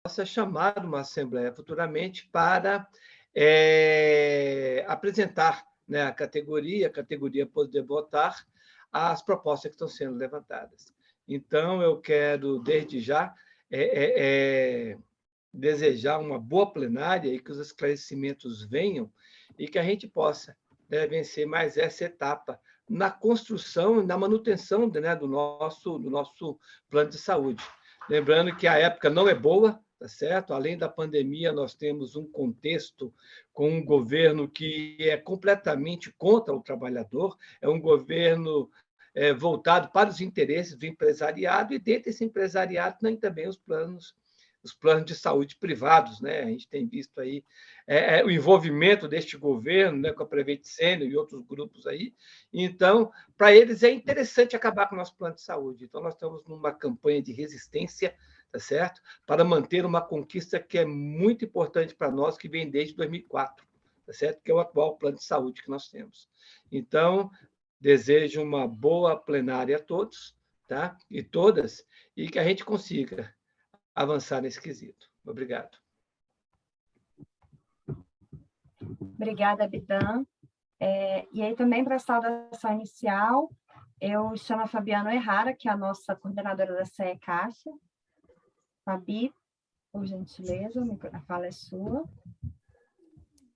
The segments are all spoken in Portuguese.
possa chamar uma assembleia futuramente para apresentar, né, a categoria poder votar as propostas que estão sendo levantadas. Então, eu quero, desde já, desejar uma boa plenária e que os esclarecimentos venham e que a gente possa, né, vencer mais essa etapa na construção e na manutenção, né, do nosso plano de saúde. Lembrando que a época não é boa, tá certo? Além da pandemia, nós temos um contexto com um governo que é completamente contra o trabalhador, é um governo voltado para os interesses do empresariado, e dentro desse empresariado tem também os planos de saúde privados, né? A gente tem visto aí o envolvimento deste governo, né, com a Prevent Senior e outros grupos aí. Então, para eles é interessante acabar com o nosso plano de saúde. Então, nós estamos numa campanha de resistência, tá certo? Para manter uma conquista que é muito importante para nós, que vem desde 2004, tá certo? Que é o atual plano de saúde que nós temos. Então, desejo uma boa plenária a todos, tá? E todas, e que a gente consiga avançar nesse quesito. Obrigado. Obrigada, Bidan. E aí, também, para a saudação inicial, eu chamo a Fabiana Errara, que é a nossa coordenadora da CE Caixa. Fabi, por gentileza, a fala é sua.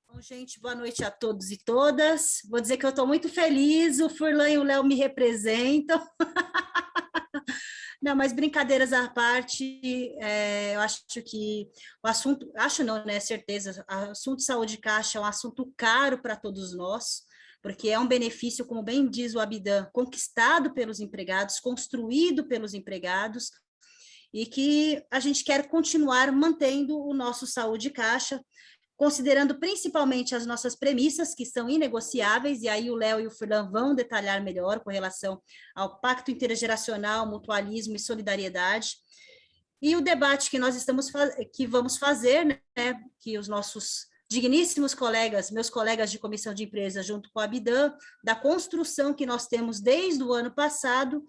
Bom, gente, boa noite a todos e todas. Vou dizer que eu estou muito feliz, o Furlan e o Léo me representam. Não, mas brincadeiras à parte, eu acho que o assunto, acho não, né, certeza, o assunto de saúde caixa é um assunto caro para todos nós, porque é um benefício, como bem diz o Abidan, conquistado pelos empregados, construído pelos empregados, e que a gente quer continuar mantendo o nosso saúde caixa, considerando principalmente as nossas premissas, que são inegociáveis, e aí o Léo e o Furlan vão detalhar melhor com relação ao pacto intergeracional, mutualismo e solidariedade, e o debate que nós vamos fazer, né, que os nossos digníssimos colegas, meus colegas de comissão de empresa, junto com a Abidan, da construção que nós temos desde o ano passado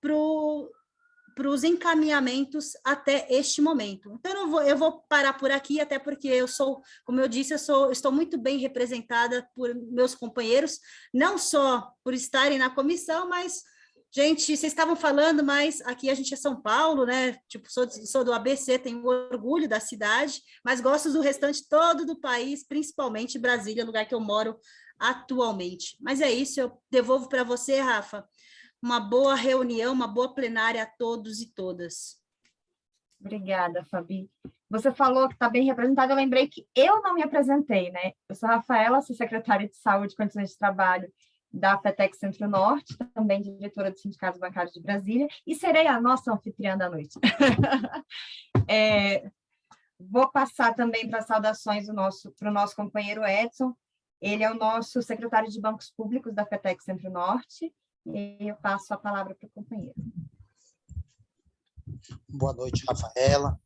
para os encaminhamentos até este momento. Então, eu vou parar por aqui, até porque eu sou, como eu disse, estou muito bem representada por meus companheiros, não só por estarem na comissão, mas, gente, vocês estavam falando, mas aqui a gente é São Paulo, né? Tipo, sou do ABC, tenho orgulho da cidade, mas gosto do restante todo do país, principalmente Brasília, lugar que eu moro atualmente. Mas é isso, eu devolvo para você, Rafa. Uma boa reunião, uma boa plenária a todos e todas. Obrigada, Fabi. Você falou que está bem representada, eu lembrei que eu não me apresentei, né? Eu sou a Rafaela, sou secretária de Saúde e Condições de Trabalho da FETEC Centro-Norte, também diretora do Sindicato Bancário de Brasília, e serei a nossa anfitriã da noite. Vou passar também para as saudações para o nosso companheiro Edson. Ele é o nosso secretário de Bancos Públicos da FETEC Centro-Norte, e eu passo a palavra para o companheiro. Boa noite, Rafaela.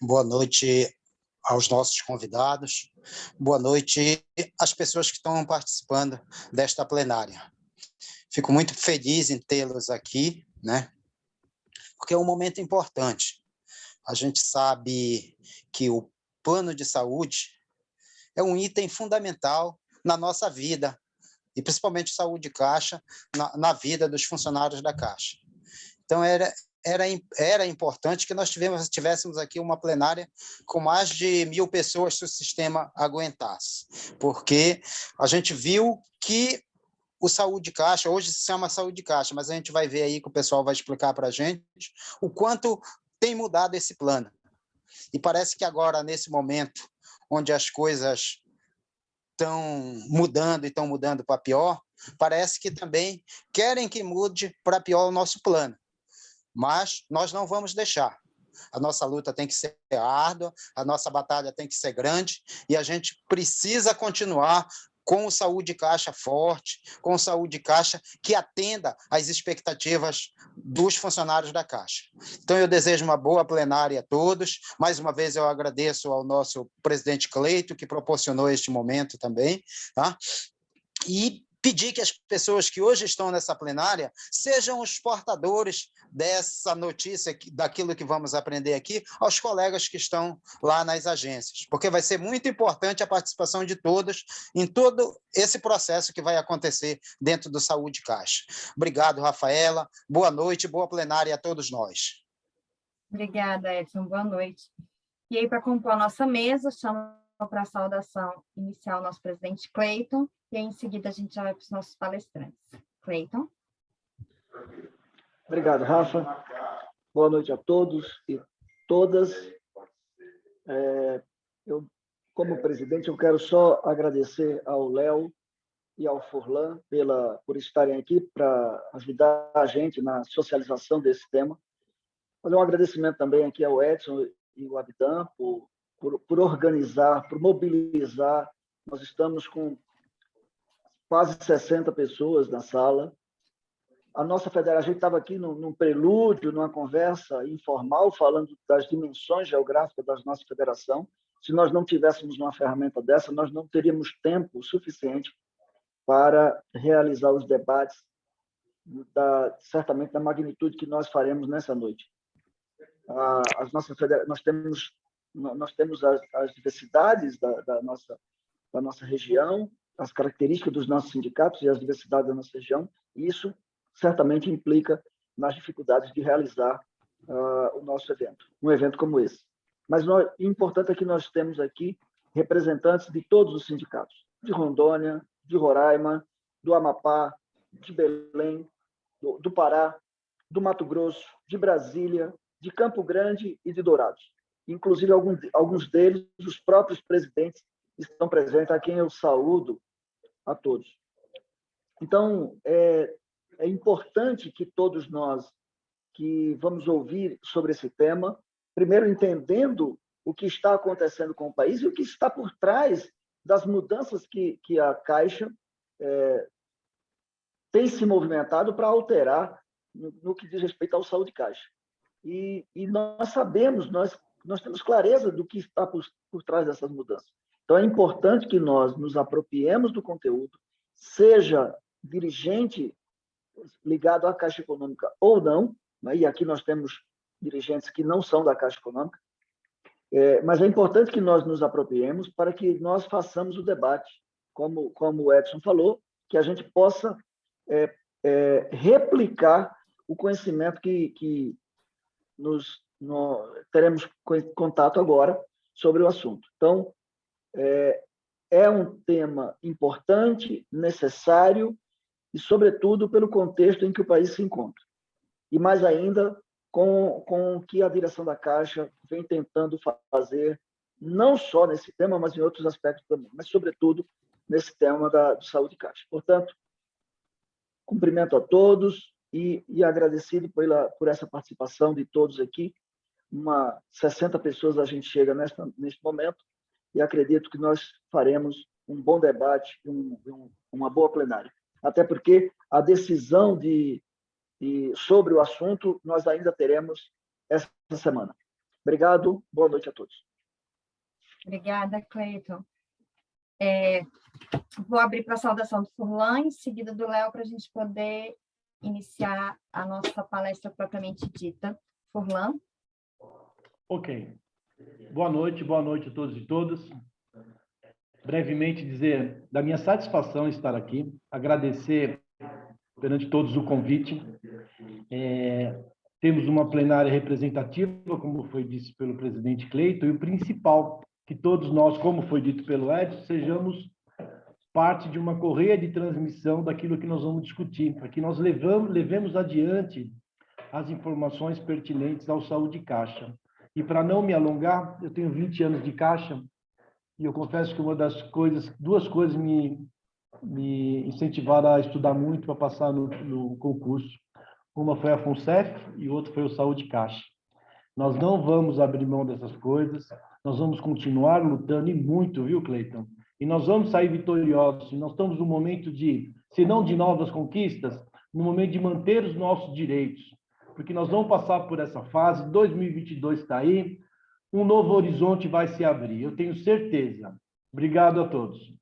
Boa noite aos nossos convidados. Boa noite às pessoas que estão participando desta plenária. Fico muito feliz em tê-los aqui, né? Porque é um momento importante. A gente sabe que o plano de saúde é um item fundamental na nossa vida, e principalmente saúde caixa, na vida dos funcionários da Caixa. Então, era importante que nós tivéssemos aqui uma plenária com mais de 1.000 pessoas se o sistema aguentasse, porque a gente viu que o saúde caixa, hoje se chama saúde caixa, mas a gente vai ver aí que o pessoal vai explicar para a gente o quanto tem mudado esse plano. E parece que agora, nesse momento, onde as coisas estão mudando para pior, parece que também querem que mude para pior o nosso plano. Mas nós não vamos deixar. A nossa luta tem que ser árdua, a nossa batalha tem que ser grande, e a gente precisa continuar com o saúde caixa forte, com o saúde caixa que atenda às expectativas dos funcionários da Caixa. Então, eu desejo uma boa plenária a todos. Mais uma vez, eu agradeço ao nosso presidente Cleito, que proporcionou este momento também, tá? E pedir que as pessoas que hoje estão nessa plenária sejam os portadores dessa notícia, daquilo que vamos aprender aqui, aos colegas que estão lá nas agências, porque vai ser muito importante a participação de todos em todo esse processo que vai acontecer dentro do Saúde Caixa. Obrigado, Rafaela. Boa noite, boa plenária a todos nós. Obrigada, Edson. Boa noite. E aí, para compor a nossa mesa, chamo para a saudação inicial o nosso presidente Cleiton, e aí, em seguida, a gente já vai para os nossos palestrantes. Cleiton. Obrigado, Rafa. Boa noite a todos e todas. Eu, como presidente, eu quero só agradecer ao Léo e ao Furlan por estarem aqui para ajudar a gente na socialização desse tema. Fazer um agradecimento também aqui ao Edson e ao Abdan por organizar, por mobilizar. Nós estamos com quase 60 pessoas na sala. A nossa federação, a gente estava aqui num prelúdio, numa conversa informal, falando das dimensões geográficas da nossa federação. Se nós não tivéssemos uma ferramenta dessa, nós não teríamos tempo suficiente para realizar os debates, certamente, da magnitude que nós faremos nessa noite. Nós temos as diversidades da nossa região, as características dos nossos sindicatos e as diversidades da nossa região, e isso certamente implica nas dificuldades de realizar o nosso evento, um evento como esse. Mas o importante é que nós temos aqui representantes de todos os sindicatos, de Rondônia, de Roraima, do Amapá, de Belém, do Pará, do Mato Grosso, de Brasília, de Campo Grande e de Dourados. Inclusive, alguns deles, os próprios presidentes, estão presentes, a quem eu saúdo a todos. Então, é importante que todos nós que vamos ouvir sobre esse tema, primeiro entendendo o que está acontecendo com o país e o que está por trás das mudanças que a Caixa tem se movimentado para alterar no que diz respeito ao Saúde Caixa. E nós sabemos, nós temos clareza do que está por trás dessas mudanças. Então, é importante que nós nos apropriemos do conteúdo, seja dirigente ligado à Caixa Econômica ou não, né? E aqui nós temos dirigentes que não são da Caixa Econômica, mas é importante que nós nos apropriemos para que nós façamos o debate, como o Edson falou, que a gente possa replicar o conhecimento que nós teremos contato agora sobre o assunto. Então, é um tema importante, necessário e, sobretudo, pelo contexto em que o país se encontra. E, mais ainda, com o que a direção da Caixa vem tentando fazer, não só nesse tema, mas em outros aspectos também, mas, sobretudo, nesse tema do Saúde Caixa. Portanto, cumprimento a todos e agradecido por essa participação de todos aqui. 60 pessoas a gente chega neste momento e acredito que nós faremos um bom debate, uma boa plenária. Até porque a decisão sobre o assunto nós ainda teremos essa semana. Obrigado, boa noite a todos. Obrigada, Cleiton. Vou abrir para a saudação do Furlan, em seguida do Léo, para a gente poder iniciar a nossa palestra propriamente dita. Furlan. Ok. Boa noite a todos e todas. Brevemente dizer da minha satisfação estar aqui, agradecer perante todos o convite. Temos uma plenária representativa, como foi dito pelo presidente Cleiton, e o principal, que todos nós, como foi dito pelo Edson, sejamos parte de uma correia de transmissão daquilo que nós vamos discutir, para que nós levemos adiante as informações pertinentes ao Saúde Caixa. E para não me alongar, eu tenho 20 anos de Caixa, e eu confesso que duas coisas me incentivaram a estudar muito para passar no concurso. Uma foi a FUNCEF e outra foi o Saúde Caixa. Nós não vamos abrir mão dessas coisas, nós vamos continuar lutando e muito, viu, Cleiton? E nós vamos sair vitoriosos. Nós estamos no momento se não de novas conquistas, no momento de manter os nossos direitos. Porque nós vamos passar por essa fase, 2022 está aí, um novo horizonte vai se abrir, eu tenho certeza. Obrigado a todos.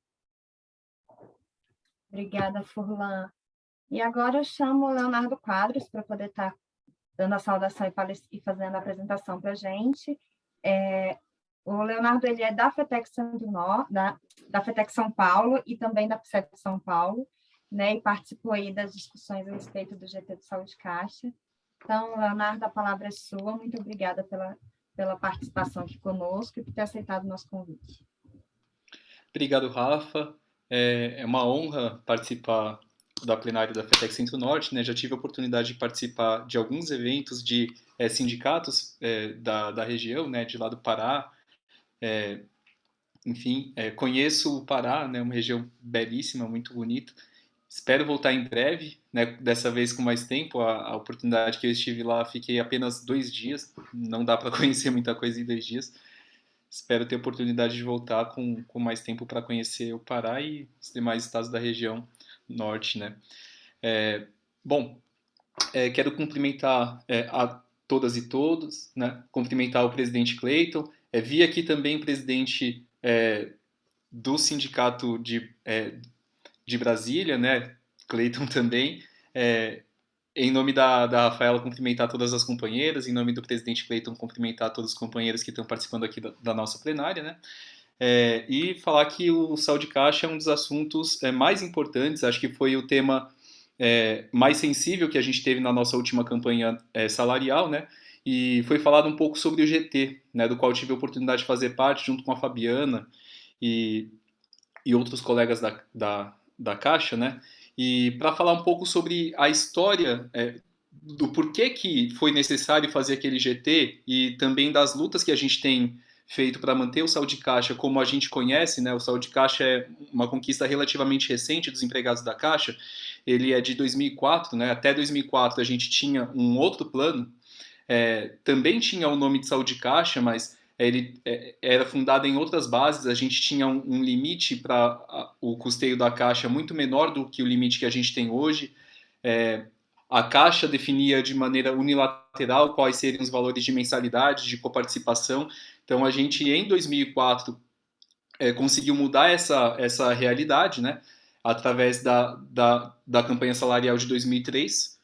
Obrigada, Furlan. E agora eu chamo o Leonardo Quadros para poder estar dando a saudação e fazendo a apresentação para a gente. O Leonardo, ele é da FETEC da FETEC São Paulo e também da PSEP São Paulo, né, e participou aí das discussões a respeito do GT de Saúde Caixa. Então, Leonardo, a palavra é sua. Muito obrigada pela participação aqui conosco e por ter aceitado o nosso convite. Obrigado, Rafa. É uma honra participar da plenária da FETEC Centro-Norte, né? Já tive a oportunidade de participar de alguns eventos de sindicatos da região, né? De lá do Pará. Enfim, conheço o Pará, né? Uma região belíssima, muito bonita. Espero voltar em breve, né? Dessa vez com mais tempo. A oportunidade que eu estive lá, fiquei apenas 2 dias. Não dá para conhecer muita coisa em 2 dias. Espero ter a oportunidade de voltar com mais tempo para conhecer o Pará e os demais estados da região norte, né? Quero cumprimentar a todas e todos, né? Cumprimentar o presidente Cleiton. Vi aqui também o presidente do sindicato de Brasília, né? Cleiton também. Em nome da Rafaela, cumprimentar todas as companheiras, em nome do presidente Cleiton, cumprimentar todos os companheiros que estão participando aqui da nossa plenária, né? E falar que o Saúde Caixa é um dos assuntos mais importantes, acho que foi o tema mais sensível que a gente teve na nossa última campanha salarial, né? E foi falado um pouco sobre o GT, né, do qual eu tive a oportunidade de fazer parte, junto com a Fabiana e outros colegas da Caixa, né? E para falar um pouco sobre a história do porquê que foi necessário fazer aquele GT e também das lutas que a gente tem feito para manter o Saúde Caixa como a gente conhece, né? O Saúde Caixa é uma conquista relativamente recente dos empregados da Caixa, ele é de 2004, né? Até 2004 a gente tinha um outro plano, também tinha o nome de Saúde Caixa, mas ele era fundado em outras bases, a gente tinha um limite para o custeio da Caixa muito menor do que o limite que a gente tem hoje. A Caixa definia de maneira unilateral quais seriam os valores de mensalidade, de coparticipação. Então, a gente, em 2004, conseguiu mudar essa realidade, né, através da campanha salarial de 2003.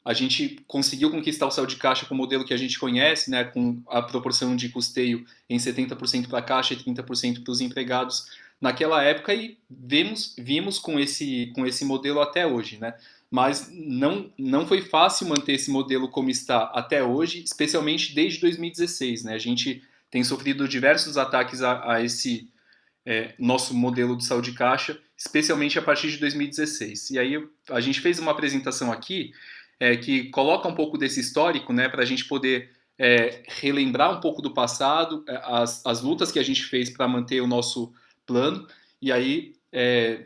A gente conseguiu conquistar o Saúde Caixa com o modelo que a gente conhece, né, com a proporção de custeio em 70% para a Caixa e 30% para os empregados naquela época, e vimos com esse modelo até hoje, né? Mas não foi fácil manter esse modelo como está até hoje, especialmente desde 2016, né? A gente tem sofrido diversos ataques a esse nosso modelo de Saúde Caixa, especialmente a partir de 2016. E aí a gente fez uma apresentação aqui que coloca um pouco desse histórico, né, para a gente poder relembrar um pouco do passado, as lutas que a gente fez para manter o nosso plano, e aí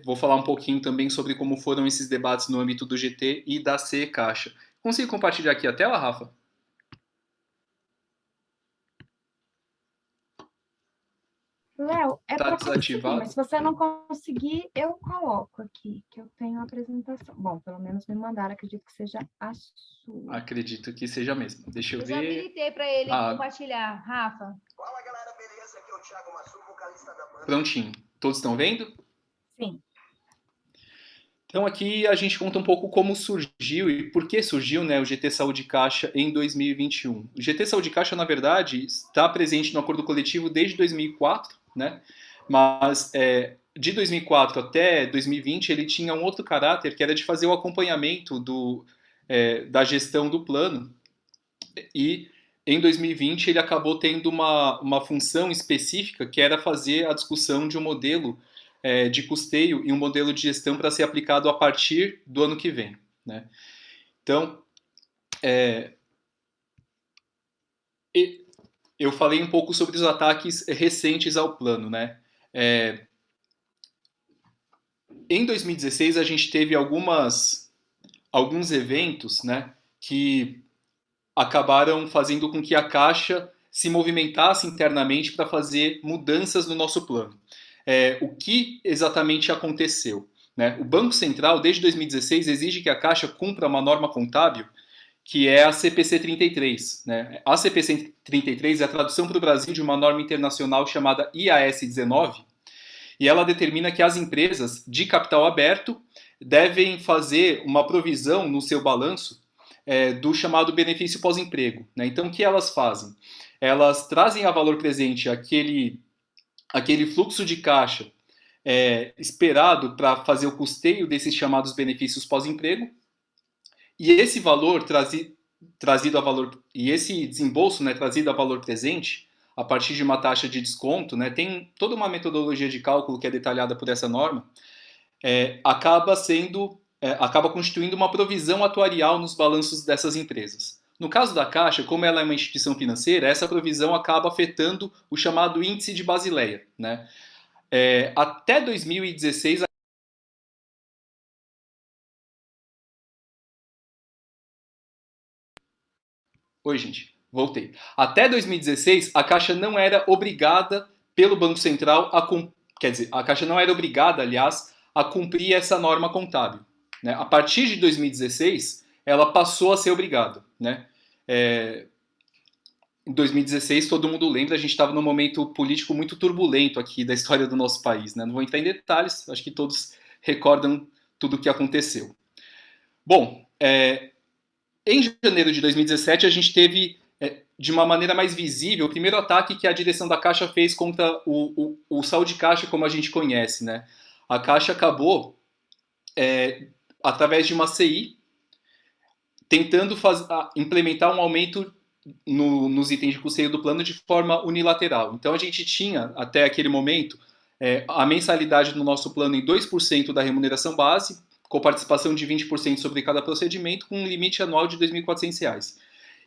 vou falar um pouquinho também sobre como foram esses debates no âmbito do GT e da CE Caixa. Consigo compartilhar aqui a tela, Rafa? Léo, Tá desativado? mas se você não conseguir, eu coloco aqui, que eu tenho a apresentação. Bom, pelo menos me mandaram, acredito que seja a sua. Acredito que seja mesmo. Deixa eu ver. Eu já habilitei para ele compartilhar, Rafa. Fala, galera, beleza? Aqui é o Thiago Massu, vocalista da banda. Prontinho. Todos estão vendo? Sim. Então aqui a gente conta um pouco como surgiu e por que surgiu, né, o GT Saúde Caixa em 2021. O GT Saúde Caixa, na verdade, está presente no acordo coletivo desde 2004, né? Mas de 2004 até 2020 ele tinha um outro caráter, que era de fazer o acompanhamento da gestão do plano, e em 2020 ele acabou tendo uma função específica, que era fazer a discussão de um modelo de custeio e um modelo de gestão para ser aplicado a partir do ano que vem, né? Então, eu falei um pouco sobre os ataques recentes ao plano, né? Em 2016 a gente teve alguns eventos, né, que acabaram fazendo com que a Caixa se movimentasse internamente para fazer mudanças no nosso plano. O que exatamente aconteceu, né? O Banco Central, desde 2016, exige que a Caixa cumpra uma norma contábil, que é a CPC 33. Né? A CPC 33 é a tradução para o Brasil de uma norma internacional chamada IAS 19, e ela determina que as empresas de capital aberto devem fazer uma provisão no seu balanço do chamado benefício pós-emprego, né? Então, o que elas fazem? Elas trazem a valor presente aquele fluxo de caixa esperado para fazer o custeio desses chamados benefícios pós-emprego, e esse valor trazido a valor, e esse desembolso, né, trazido a valor presente, a partir de uma taxa de desconto, né, tem toda uma metodologia de cálculo que é detalhada por essa norma, acaba constituindo uma provisão atuarial nos balanços dessas empresas. No caso da Caixa, como ela é uma instituição financeira, essa provisão acaba afetando o chamado índice de Basileia, né? Até 2016... Oi, gente, voltei. Até 2016, a Caixa não era obrigada pelo Banco Central a Caixa não era obrigada, aliás, a cumprir essa norma contábil, né? A partir de 2016, ela passou a ser obrigada, né? Em 2016, todo mundo lembra, a gente estava num momento político muito turbulento aqui da história do nosso país, né? Não vou entrar em detalhes, acho que todos recordam tudo o que aconteceu. Bom, em janeiro de 2017, a gente teve, de uma maneira mais visível, o primeiro ataque que a direção da Caixa fez contra o Saúde Caixa, como a gente conhece, né? A Caixa acabou, através de uma CI, tentando implementar um aumento nos itens de custeio do plano de forma unilateral. Então, a gente tinha, até aquele momento, a mensalidade do nosso plano em 2% da remuneração base, com participação de 20% sobre cada procedimento, com um limite anual de R$ 2.400.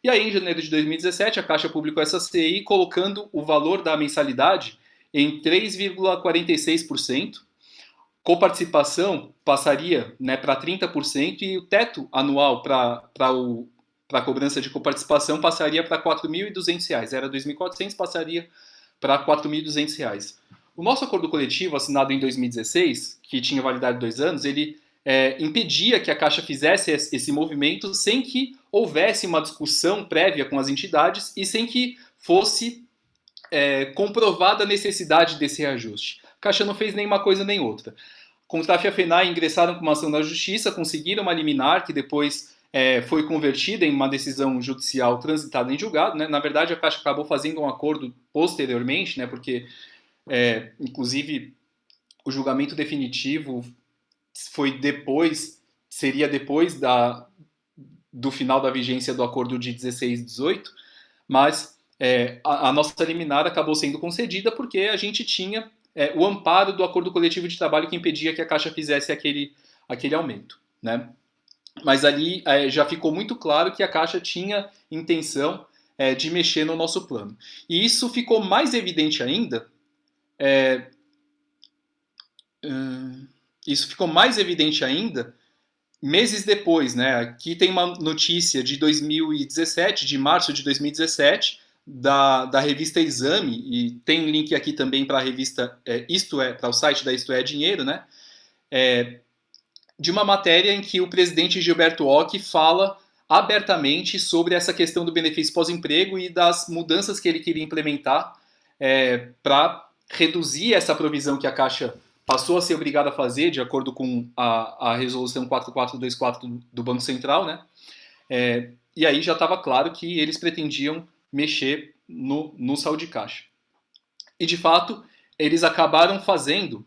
E aí, em janeiro de 2017, a Caixa publicou essa CI, colocando o valor da mensalidade em 3,46%, coparticipação passaria, né, para 30%, e o teto anual para a cobrança de coparticipação passaria para R$ 4.200. Era R$ 2.400, passaria para R$ 4.200. O nosso acordo coletivo, assinado em 2016, que tinha validade de 2 anos, ele impedia que a Caixa fizesse esse movimento sem que houvesse uma discussão prévia com as entidades e sem que fosse comprovada a necessidade desse reajuste. A Caixa não fez nenhuma coisa nem outra. Contraf e a FENAI ingressaram com uma ação na Justiça, conseguiram uma liminar que depois foi convertida em uma decisão judicial transitada em julgado, né? Na verdade, a Caixa acabou fazendo um acordo posteriormente, né? Porque, inclusive, o julgamento definitivo seria depois do final da vigência do acordo de 16 e 18, mas a nossa liminar acabou sendo concedida porque a gente tinha o amparo do acordo coletivo de trabalho que impedia que a Caixa fizesse aquele aumento, né? Mas ali já ficou muito claro que a Caixa tinha intenção de mexer no nosso plano. E isso ficou mais evidente ainda meses depois, né? Aqui tem uma notícia de 2017, de março de 2017, da revista Exame, e tem link aqui também para a revista para o site da Isto É Dinheiro, né? De uma matéria em que o presidente Gilberto Ock fala abertamente sobre essa questão do benefício pós-emprego e das mudanças que ele queria implementar para reduzir essa provisão que a Caixa passou a ser obrigada a fazer, de acordo com a resolução 4424 do Banco Central, né? E aí já estava claro que eles pretendiam mexer no Saúde Caixa. E, de fato, eles acabaram fazendo,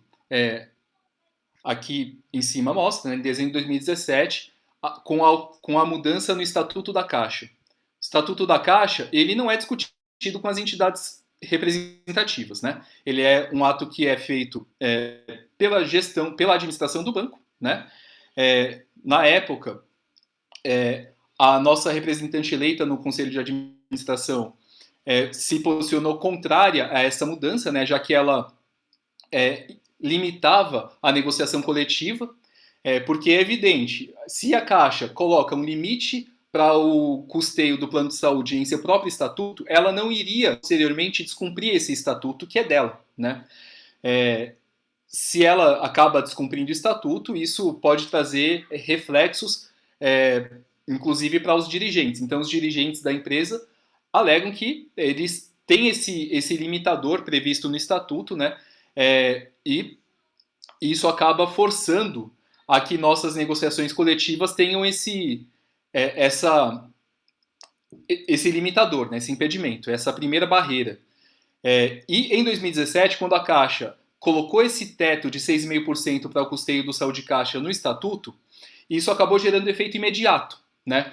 aqui em cima mostra, né, em dezembro de 2017, com a mudança no Estatuto da Caixa. O Estatuto da Caixa, ele não é discutido com as entidades representativas, né? Ele é um ato que é feito pela administração do banco, né? Na época, a nossa representante eleita no Conselho de Administração se posicionou contrária a essa mudança, né? Já que ela limitava a negociação coletiva, porque é evidente, se a Caixa coloca um limite para o custeio do plano de saúde em seu próprio estatuto, ela não iria, posteriormente, descumprir esse estatuto que é dela, né? Se ela acaba descumprindo o estatuto, isso pode trazer reflexos, inclusive para os dirigentes. Então, os dirigentes da empresa alegam que eles têm esse limitador previsto no estatuto, né? E isso acaba forçando a que nossas negociações coletivas tenham esse limitador, né, esse impedimento, essa primeira barreira. E em 2017, quando a Caixa colocou esse teto de 6,5% para o custeio do saúde caixa no estatuto, isso acabou gerando efeito imediato, né?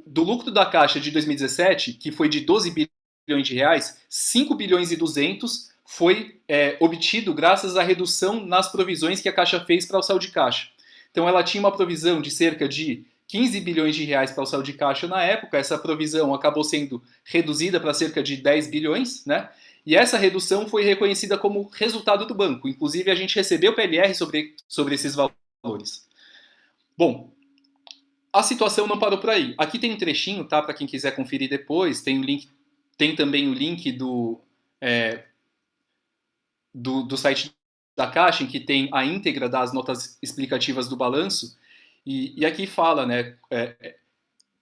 Do lucro da Caixa de 2017, que foi de 12 bilhões de reais, 5 bilhões e 200 foi obtido graças à redução nas provisões que a Caixa fez para o saúde caixa. Então ela tinha uma provisão de cerca de 15 bilhões de reais para o saúde caixa na época, essa provisão acabou sendo reduzida para cerca de 10 bilhões, né? E essa redução foi reconhecida como resultado do banco. Inclusive, a gente recebeu PLR sobre esses valores. Bom, a situação não parou por aí. Aqui tem um trechinho, tá? Para quem quiser conferir depois. Tem também o link do site da Caixa, em que tem a íntegra das notas explicativas do balanço. E aqui fala, né?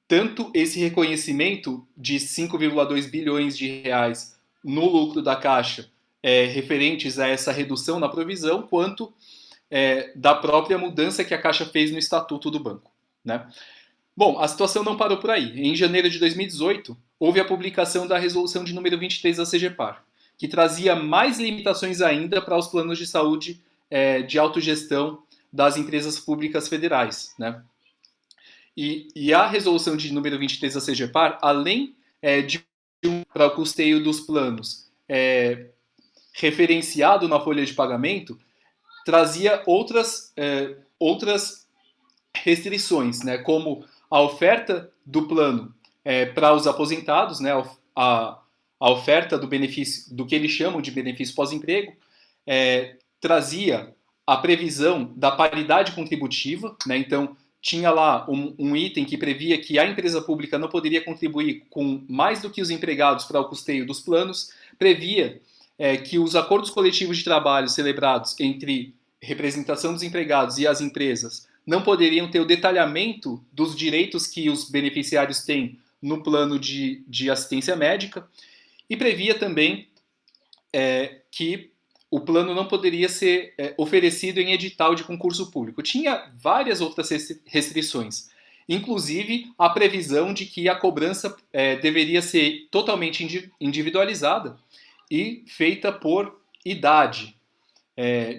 Tanto esse reconhecimento de 5,2 bilhões de reais no lucro da Caixa, referentes a essa redução na provisão, quanto da própria mudança que a Caixa fez no estatuto do banco, né? Bom, a situação não parou por aí. Em janeiro de 2018, houve a publicação da resolução de número 23 da CGPAR, que trazia mais limitações ainda para os planos de saúde de autogestão das empresas públicas federais, né? E a resolução de número 23 da CGPAR, além para o custeio dos planos referenciado na folha de pagamento, trazia outras restrições, né, como a oferta do plano para os aposentados, né, a oferta do benefício, do que eles chamam de benefício pós-emprego, trazia a previsão da paridade contributiva, né, então tinha lá um item que previa que a empresa pública não poderia contribuir com mais do que os empregados para o custeio dos planos, previa que os acordos coletivos de trabalho celebrados entre representação dos empregados e as empresas não poderiam ter o detalhamento dos direitos que os beneficiários têm no plano de assistência médica, e previa também que o plano não poderia ser oferecido em edital de concurso público. Tinha várias outras restrições, inclusive a previsão de que a cobrança deveria ser totalmente individualizada e feita por idade.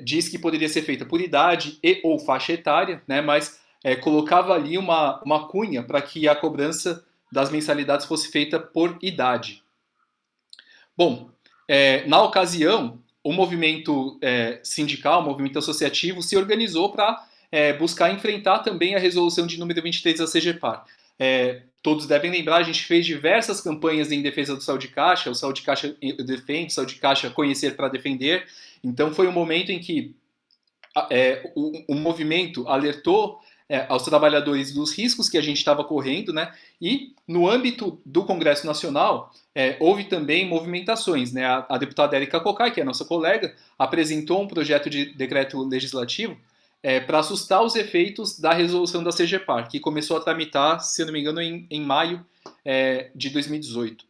Diz que poderia ser feita por idade e ou faixa etária, né, mas colocava ali uma cunha para que a cobrança das mensalidades fosse feita por idade. Bom, na ocasião, o movimento sindical, o movimento associativo, se organizou para buscar enfrentar também a resolução de número 23 da CGPAR. Todos devem lembrar, a gente fez diversas campanhas em defesa do saúde caixa, o saúde caixa defende, o saúde caixa conhecer para defender. Então foi um momento em que o movimento alertou aos trabalhadores dos riscos que a gente estava correndo, né? E no âmbito do Congresso Nacional houve também movimentações, né? A deputada Érica Cocai, que é a nossa colega, apresentou um projeto de decreto legislativo para assustar os efeitos da resolução da CGPAR, que começou a tramitar, se eu não me engano, em maio de 2018.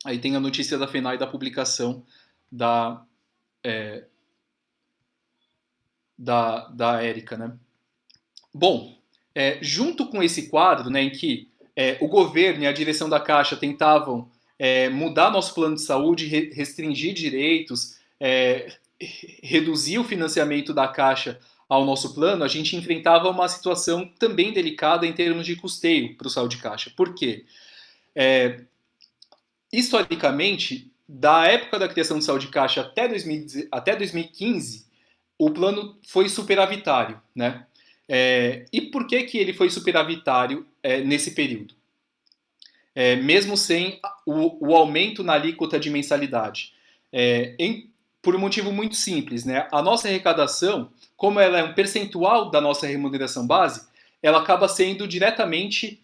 Aí tem a notícia da FENAI da publicação da Érica, né? Bom, junto com esse quadro, né, em que o governo e a direção da Caixa tentavam mudar nosso plano de saúde, restringir direitos, reduzir o financiamento da Caixa ao nosso plano, a gente enfrentava uma situação também delicada em termos de custeio para o saúde caixa. Por quê? Historicamente, da época da criação do saúde caixa até 2015, o plano foi superavitário, né? E por que ele foi superavitário nesse período? Mesmo sem o aumento na alíquota de mensalidade. Por um motivo muito simples, né? A nossa arrecadação, como ela é um percentual da nossa remuneração base, ela acaba sendo diretamente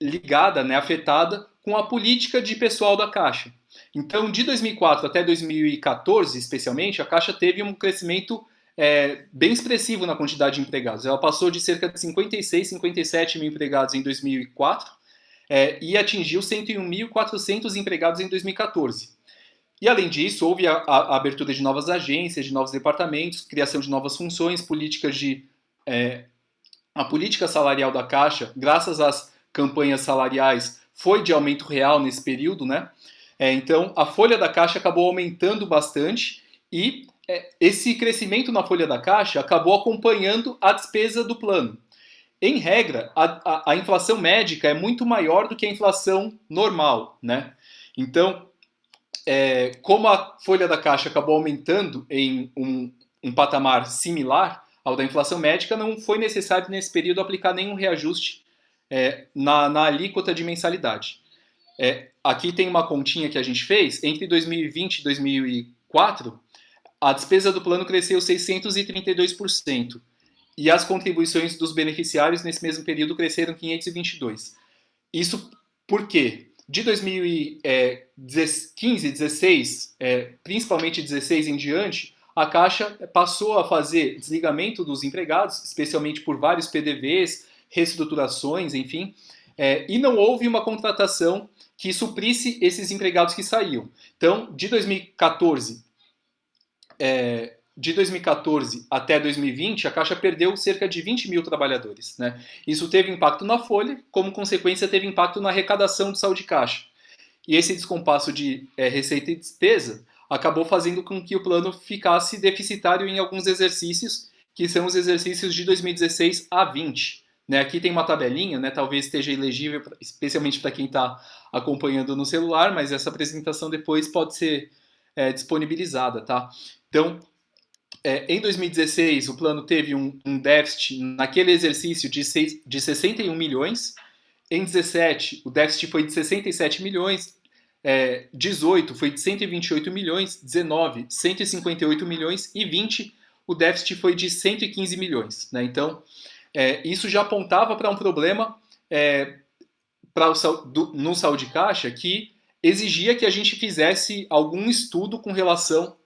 ligada, né, afetada com a política de pessoal da Caixa. Então, de 2004 até 2014, especialmente, a Caixa teve um crescimento bem expressivo na quantidade de empregados. Ela passou de cerca de 56, 57 mil empregados em 2004 e atingiu 101.400 empregados em 2014. E, além disso, houve a abertura de novas agências, de novos departamentos, criação de novas funções, políticas de... a política salarial da Caixa, graças às campanhas salariais, foi de aumento real nesse período, né? Então, a folha da Caixa acabou aumentando bastante e esse crescimento na folha da Caixa acabou acompanhando a despesa do plano. Em regra, a inflação médica é muito maior do que a inflação normal, né? Então, como a folha da Caixa acabou aumentando em um patamar similar ao da inflação médica, não foi necessário nesse período aplicar nenhum reajuste na alíquota de mensalidade. Aqui tem uma continha que a gente fez, entre 2020 e 2004, a despesa do plano cresceu 632%, e as contribuições dos beneficiários nesse mesmo período cresceram 522%. Isso por quê? De 2015, 16, principalmente 16 em diante, a Caixa passou a fazer desligamento dos empregados, especialmente por vários PDVs, reestruturações, enfim, e não houve uma contratação que suprisse esses empregados que saíam. Então, de 2014 até 2020, a Caixa perdeu cerca de 20 mil trabalhadores, né? Isso teve impacto na folha, como consequência teve impacto na arrecadação do saldo de caixa. E esse descompasso de receita e despesa acabou fazendo com que o plano ficasse deficitário em alguns exercícios, que são os exercícios de 2016 a 20. Né? Aqui tem uma tabelinha, né? Talvez esteja ilegível, especialmente para quem está acompanhando no celular, mas essa apresentação depois pode ser disponibilizada. Tá? Então, em 2016, o plano teve um déficit naquele exercício de 61 milhões. Em 17, o déficit foi de 67 milhões. 18 foi de 128 milhões. 19, 158 milhões. E 20, o déficit foi de 115 milhões. Né? Então, isso já apontava para um problema no saldo de caixa que exigia que a gente fizesse algum estudo com relação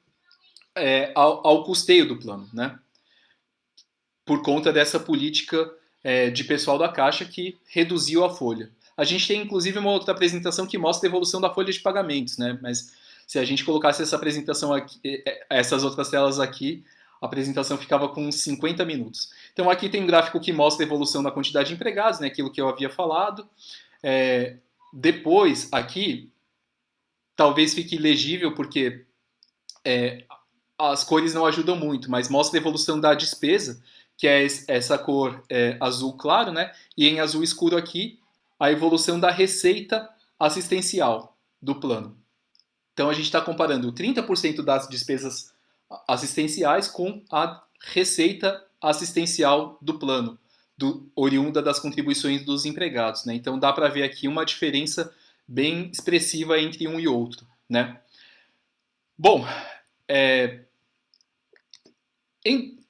ao custeio do plano, né? Por conta dessa política de pessoal da Caixa que reduziu a folha. A gente tem, inclusive, uma outra apresentação que mostra a evolução da folha de pagamentos, né? Mas se a gente colocasse essa apresentação aqui, essas outras telas aqui, a apresentação ficava com uns 50 minutos. Então, aqui tem um gráfico que mostra a evolução da quantidade de empregados, né? Aquilo que eu havia falado. Depois, aqui, talvez fique legível, porque as cores não ajudam muito, mas mostra a evolução da despesa, que é essa cor azul claro, né? E em azul escuro aqui, a evolução da receita assistencial do plano. Então, a gente está comparando 30% das despesas assistenciais com a receita assistencial do plano, oriunda das contribuições dos empregados. Né? Então, dá para ver aqui uma diferença bem expressiva entre um e outro. Né? Bom,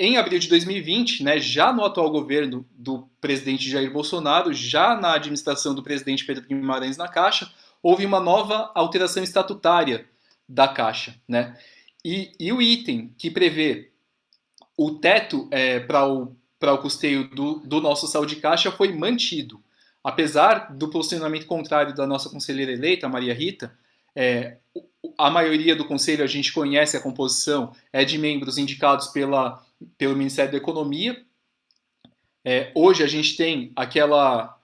em abril de 2020, né, já no atual governo do presidente Jair Bolsonaro, já na administração do presidente Pedro Guimarães na Caixa, houve uma nova alteração estatutária da Caixa. Né? E o item que prevê o teto para o custeio do nosso saldo de caixa foi mantido. Apesar do posicionamento contrário da nossa conselheira eleita, Maria Rita, a maioria do conselho, a gente conhece a composição, é de membros indicados pelo Ministério da Economia. Hoje a gente tem aquela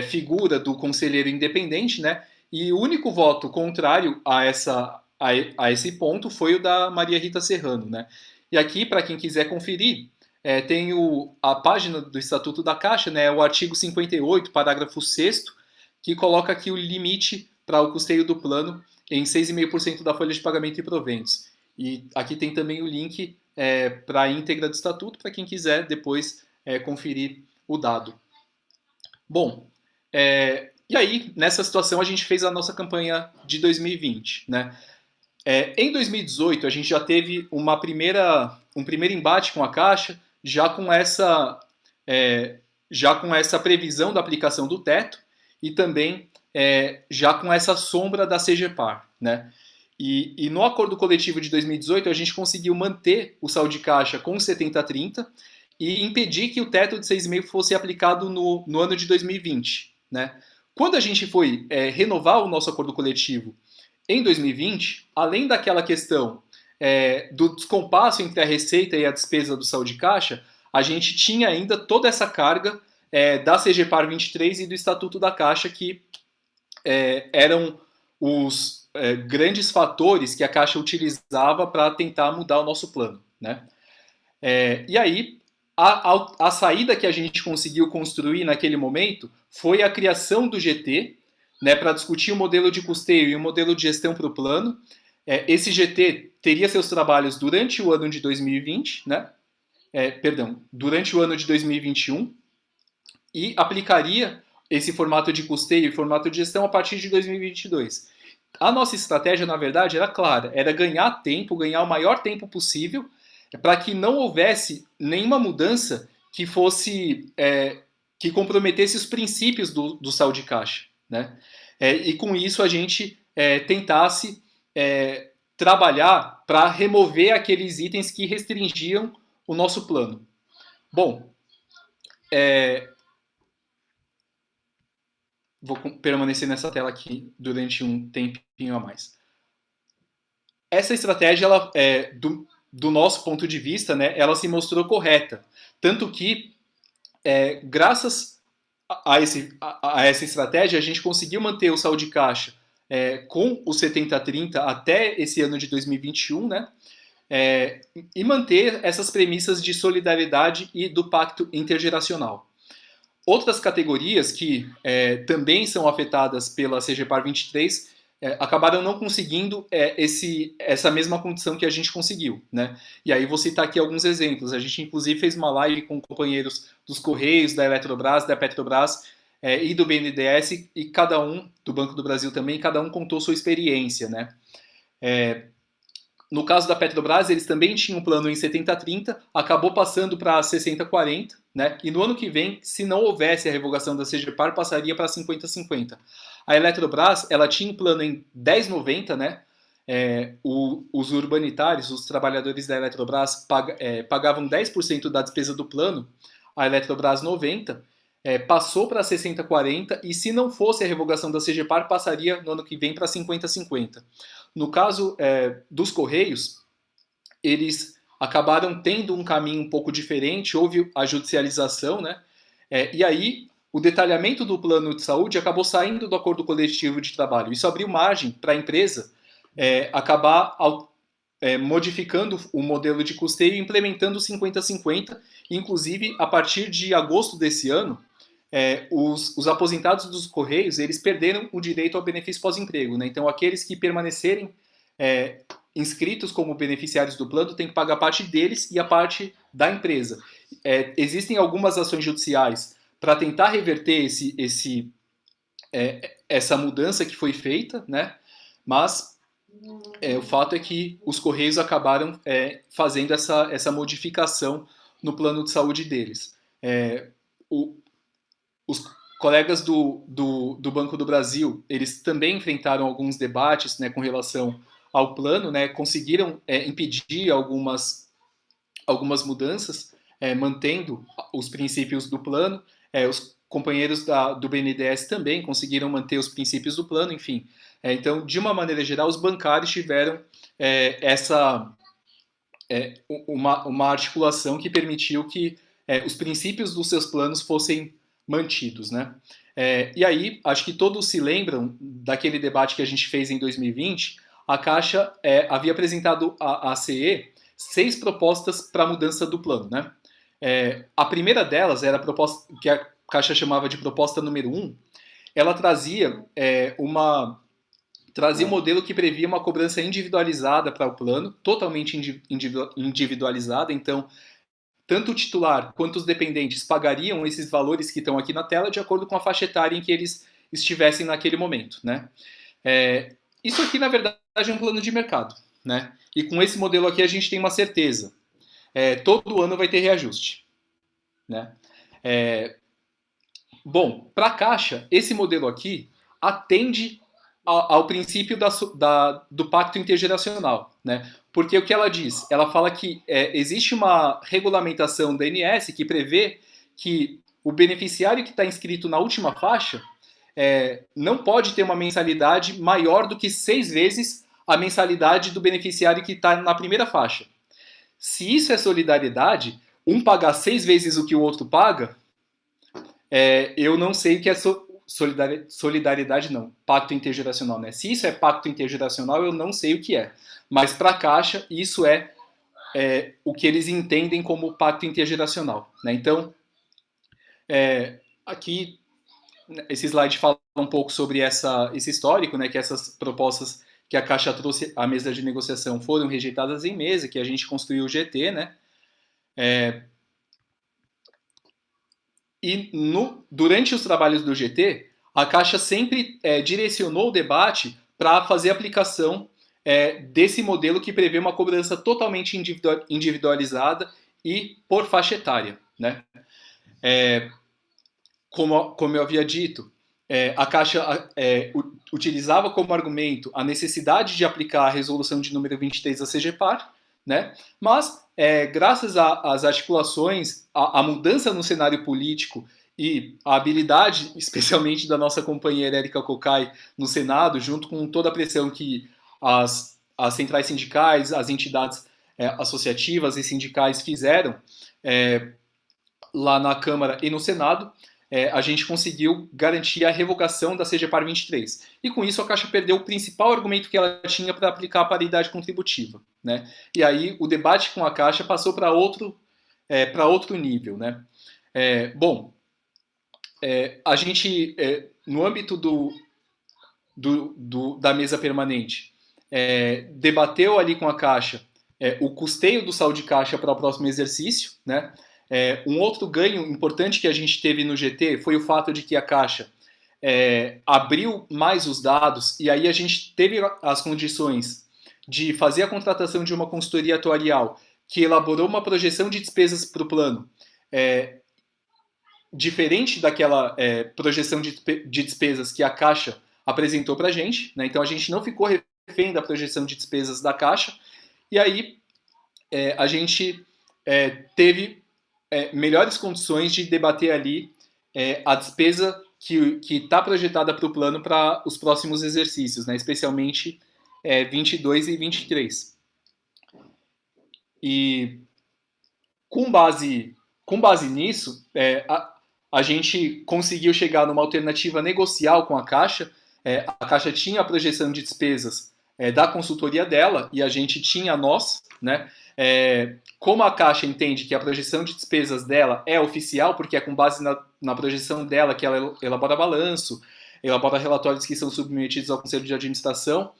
figura do conselheiro independente, né? E o único voto contrário a esse ponto foi o da Maria Rita Serrano, né? E aqui, para quem quiser conferir, tem a página do Estatuto da Caixa, né? O artigo 58, parágrafo 6º, que coloca aqui o limite para o custeio do plano em 6,5% da folha de pagamento e proventos. E aqui tem também o link para a íntegra do Estatuto, para quem quiser depois conferir o dado. Bom, e aí, nessa situação, a gente fez a nossa campanha de 2020, né? Em 2018, a gente já teve um primeiro embate com a Caixa, já com essa previsão da aplicação do teto e também já com essa sombra da CGPAR. Né? E no acordo coletivo de 2018, a gente conseguiu manter o saldo de caixa com 70-30 e impedir que o teto de 6,5% fosse aplicado no ano de 2020. Né? Quando a gente foi renovar o nosso acordo coletivo em 2020, além daquela questão do descompasso entre a receita e a despesa do saldo de caixa, a gente tinha ainda toda essa carga da CGPAR 23 e do Estatuto da Caixa, que eram os grandes fatores que a Caixa utilizava para tentar mudar o nosso plano, né? E aí, a saída que a gente conseguiu construir naquele momento foi a criação do GT, né, para discutir o modelo de custeio e o modelo de gestão para o plano. Esse GT teria seus trabalhos durante o ano de 2020, né? Durante o ano de 2021, e aplicaria esse formato de custeio e formato de gestão a partir de 2022. A nossa estratégia, na verdade, era clara, era ganhar tempo, ganhar o maior tempo possível, para que não houvesse nenhuma mudança que fosse que comprometesse os princípios do saldo de caixa, né? E com isso a gente tentasse trabalhar para remover aqueles itens que restringiam o nosso plano. Bom, vou permanecer nessa tela aqui durante um tempinho a mais. Essa estratégia, ela, do nosso ponto de vista, né, ela se mostrou correta. Tanto que, graças a essa estratégia, a gente conseguiu manter o saldo de caixa com o 70-30 até esse ano de 2021, né, e manter essas premissas de solidariedade e do pacto intergeracional. Outras categorias que também são afetadas pela CGPAR 23 acabaram não conseguindo essa mesma condição que a gente conseguiu, né? E aí vou citar aqui alguns exemplos. A gente inclusive fez uma live com companheiros dos Correios, da Eletrobras, da Petrobras e do BNDES, e cada um, do Banco do Brasil também, cada um contou sua experiência, né? No caso da Petrobras, eles também tinham um plano em 70-30, acabou passando para 60-40, né? E no ano que vem, se não houvesse a revogação da CGPAR, passaria para 50-50. A Eletrobras, ela tinha um plano em 10-90, né? Os urbanitários, os trabalhadores da Eletrobras pagavam 10% da despesa do plano, a Eletrobras 90%, passou para 60-40, e se não fosse a revogação da CGPAR, passaria no ano que vem para 50-50. No caso dos Correios, eles acabaram tendo um caminho um pouco diferente, houve a judicialização, né? E aí o detalhamento do plano de saúde acabou saindo do acordo coletivo de trabalho. Isso abriu margem para a empresa acabar modificando o modelo de custeio e implementando o 50-50. Inclusive, a partir de agosto desse ano, os aposentados dos Correios, eles perderam o direito ao benefício pós-emprego, né? Então, aqueles que permanecerem inscritos como beneficiários do plano têm que pagar parte deles e a parte da empresa. Existem algumas ações judiciais para tentar reverter essa mudança que foi feita, né? Mas o fato é que os Correios acabaram fazendo essa modificação no plano de saúde deles. Os colegas do Banco do Brasil, eles também enfrentaram alguns debates, né, com relação ao plano, né, conseguiram impedir algumas mudanças, mantendo os princípios do plano. Os companheiros do BNDES também conseguiram manter os princípios do plano, enfim. Então, de uma maneira geral, os bancários tiveram uma articulação que permitiu que os princípios dos seus planos fossem mantidos, né? E aí, acho que todos se lembram daquele debate que a gente fez em 2020. A Caixa havia apresentado à CE 6 propostas para a mudança do plano, né? A primeira delas era a proposta que a Caixa chamava de proposta número 1. Ela trazia um modelo que previa uma cobrança individualizada para o plano, totalmente individualizada. Então, tanto o titular quanto os dependentes pagariam esses valores que estão aqui na tela de acordo com a faixa etária em que eles estivessem naquele momento, né? Isso aqui, na verdade, é um plano de mercado, né? E com esse modelo aqui a gente tem uma certeza. Todo ano vai ter reajuste, né? Bom, para a Caixa, esse modelo aqui atende ao princípio do pacto intergeracional, né? Porque o que ela diz? Ela fala que existe uma regulamentação da ANS que prevê que o beneficiário que está inscrito na última faixa, não pode ter uma mensalidade maior do que 6 vezes a mensalidade do beneficiário que está na primeira faixa. Se isso é solidariedade, um pagar 6 vezes o que o outro paga, eu não sei o que é solidariedade, não. Pacto intergeracional, né? Se isso é pacto intergeracional, eu não sei o que é. Mas para a Caixa, isso é o que eles entendem como pacto intergeracional, né? Então, aqui, esse slide fala um pouco sobre esse histórico, né? Que essas propostas que a Caixa trouxe à mesa de negociação foram rejeitadas em mesa, que a gente construiu o GT, né? E durante os trabalhos do GT, a Caixa sempre direcionou o debate para fazer aplicação desse modelo que prevê uma cobrança totalmente individualizada e por faixa etária, né? Como eu havia dito, a Caixa utilizava como argumento a necessidade de aplicar a resolução de número 23 da CGPAR, né? Mas, graças às articulações, à mudança no cenário político e a habilidade, especialmente da nossa companheira Érica Cocai no Senado, junto com toda a pressão que as centrais sindicais, as entidades associativas e sindicais fizeram lá na Câmara e no Senado, a gente conseguiu garantir a revogação da CGPAR 23. E com isso a Caixa perdeu o principal argumento que ela tinha para aplicar a paridade contributiva, né? E aí o debate com a Caixa passou para outro nível, né? A gente, no âmbito da mesa permanente, debateu ali com a Caixa o custeio do saldo de caixa para o próximo exercício, né? Um outro ganho importante que a gente teve no GT foi o fato de que a Caixa abriu mais os dados, e aí a gente teve as condições de fazer a contratação de uma consultoria atuarial que elaborou uma projeção de despesas para o plano diferente daquela projeção de despesas que a Caixa apresentou para a gente, né? Então a gente não ficou refém da projeção de despesas da Caixa, e aí a gente teve melhores condições de debater ali a despesa que está projetada para o plano para os próximos exercícios, né? Especialmente 22 e 23. E com base nisso, a gente conseguiu chegar numa alternativa negocial com a Caixa. A Caixa tinha a projeção de despesas da consultoria dela e a gente tinha nós, né? Como a Caixa entende que a projeção de despesas dela é oficial, porque é com base na projeção dela que ela elabora balanço, elabora relatórios que são submetidos ao Conselho de Administração,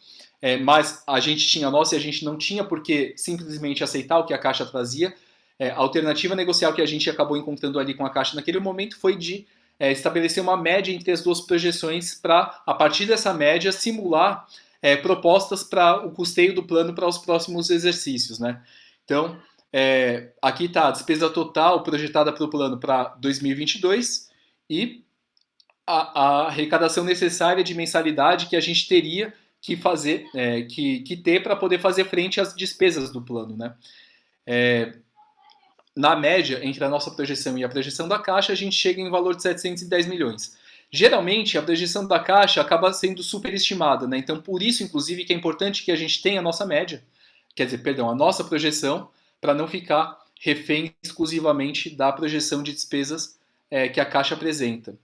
mas a gente tinha nós e a gente não tinha por que simplesmente aceitar o que a Caixa trazia. A alternativa negocial que a gente acabou encontrando ali com a Caixa naquele momento foi de estabelecer uma média entre as duas projeções para, a partir dessa média, simular propostas para o custeio do plano para os próximos exercícios, né? Então, aqui está a despesa total projetada para o plano para 2022 e a arrecadação necessária de mensalidade que a gente teria que fazer, que ter para poder fazer frente às despesas do plano, né? Na média, entre a nossa projeção e a projeção da Caixa, a gente chega em valor de 710 milhões. Geralmente, a projeção da Caixa acaba sendo superestimada, né? Então, por isso, inclusive, que é importante que a gente tenha a nossa média, a nossa projeção, para não ficar refém exclusivamente da projeção de despesas que a Caixa apresenta.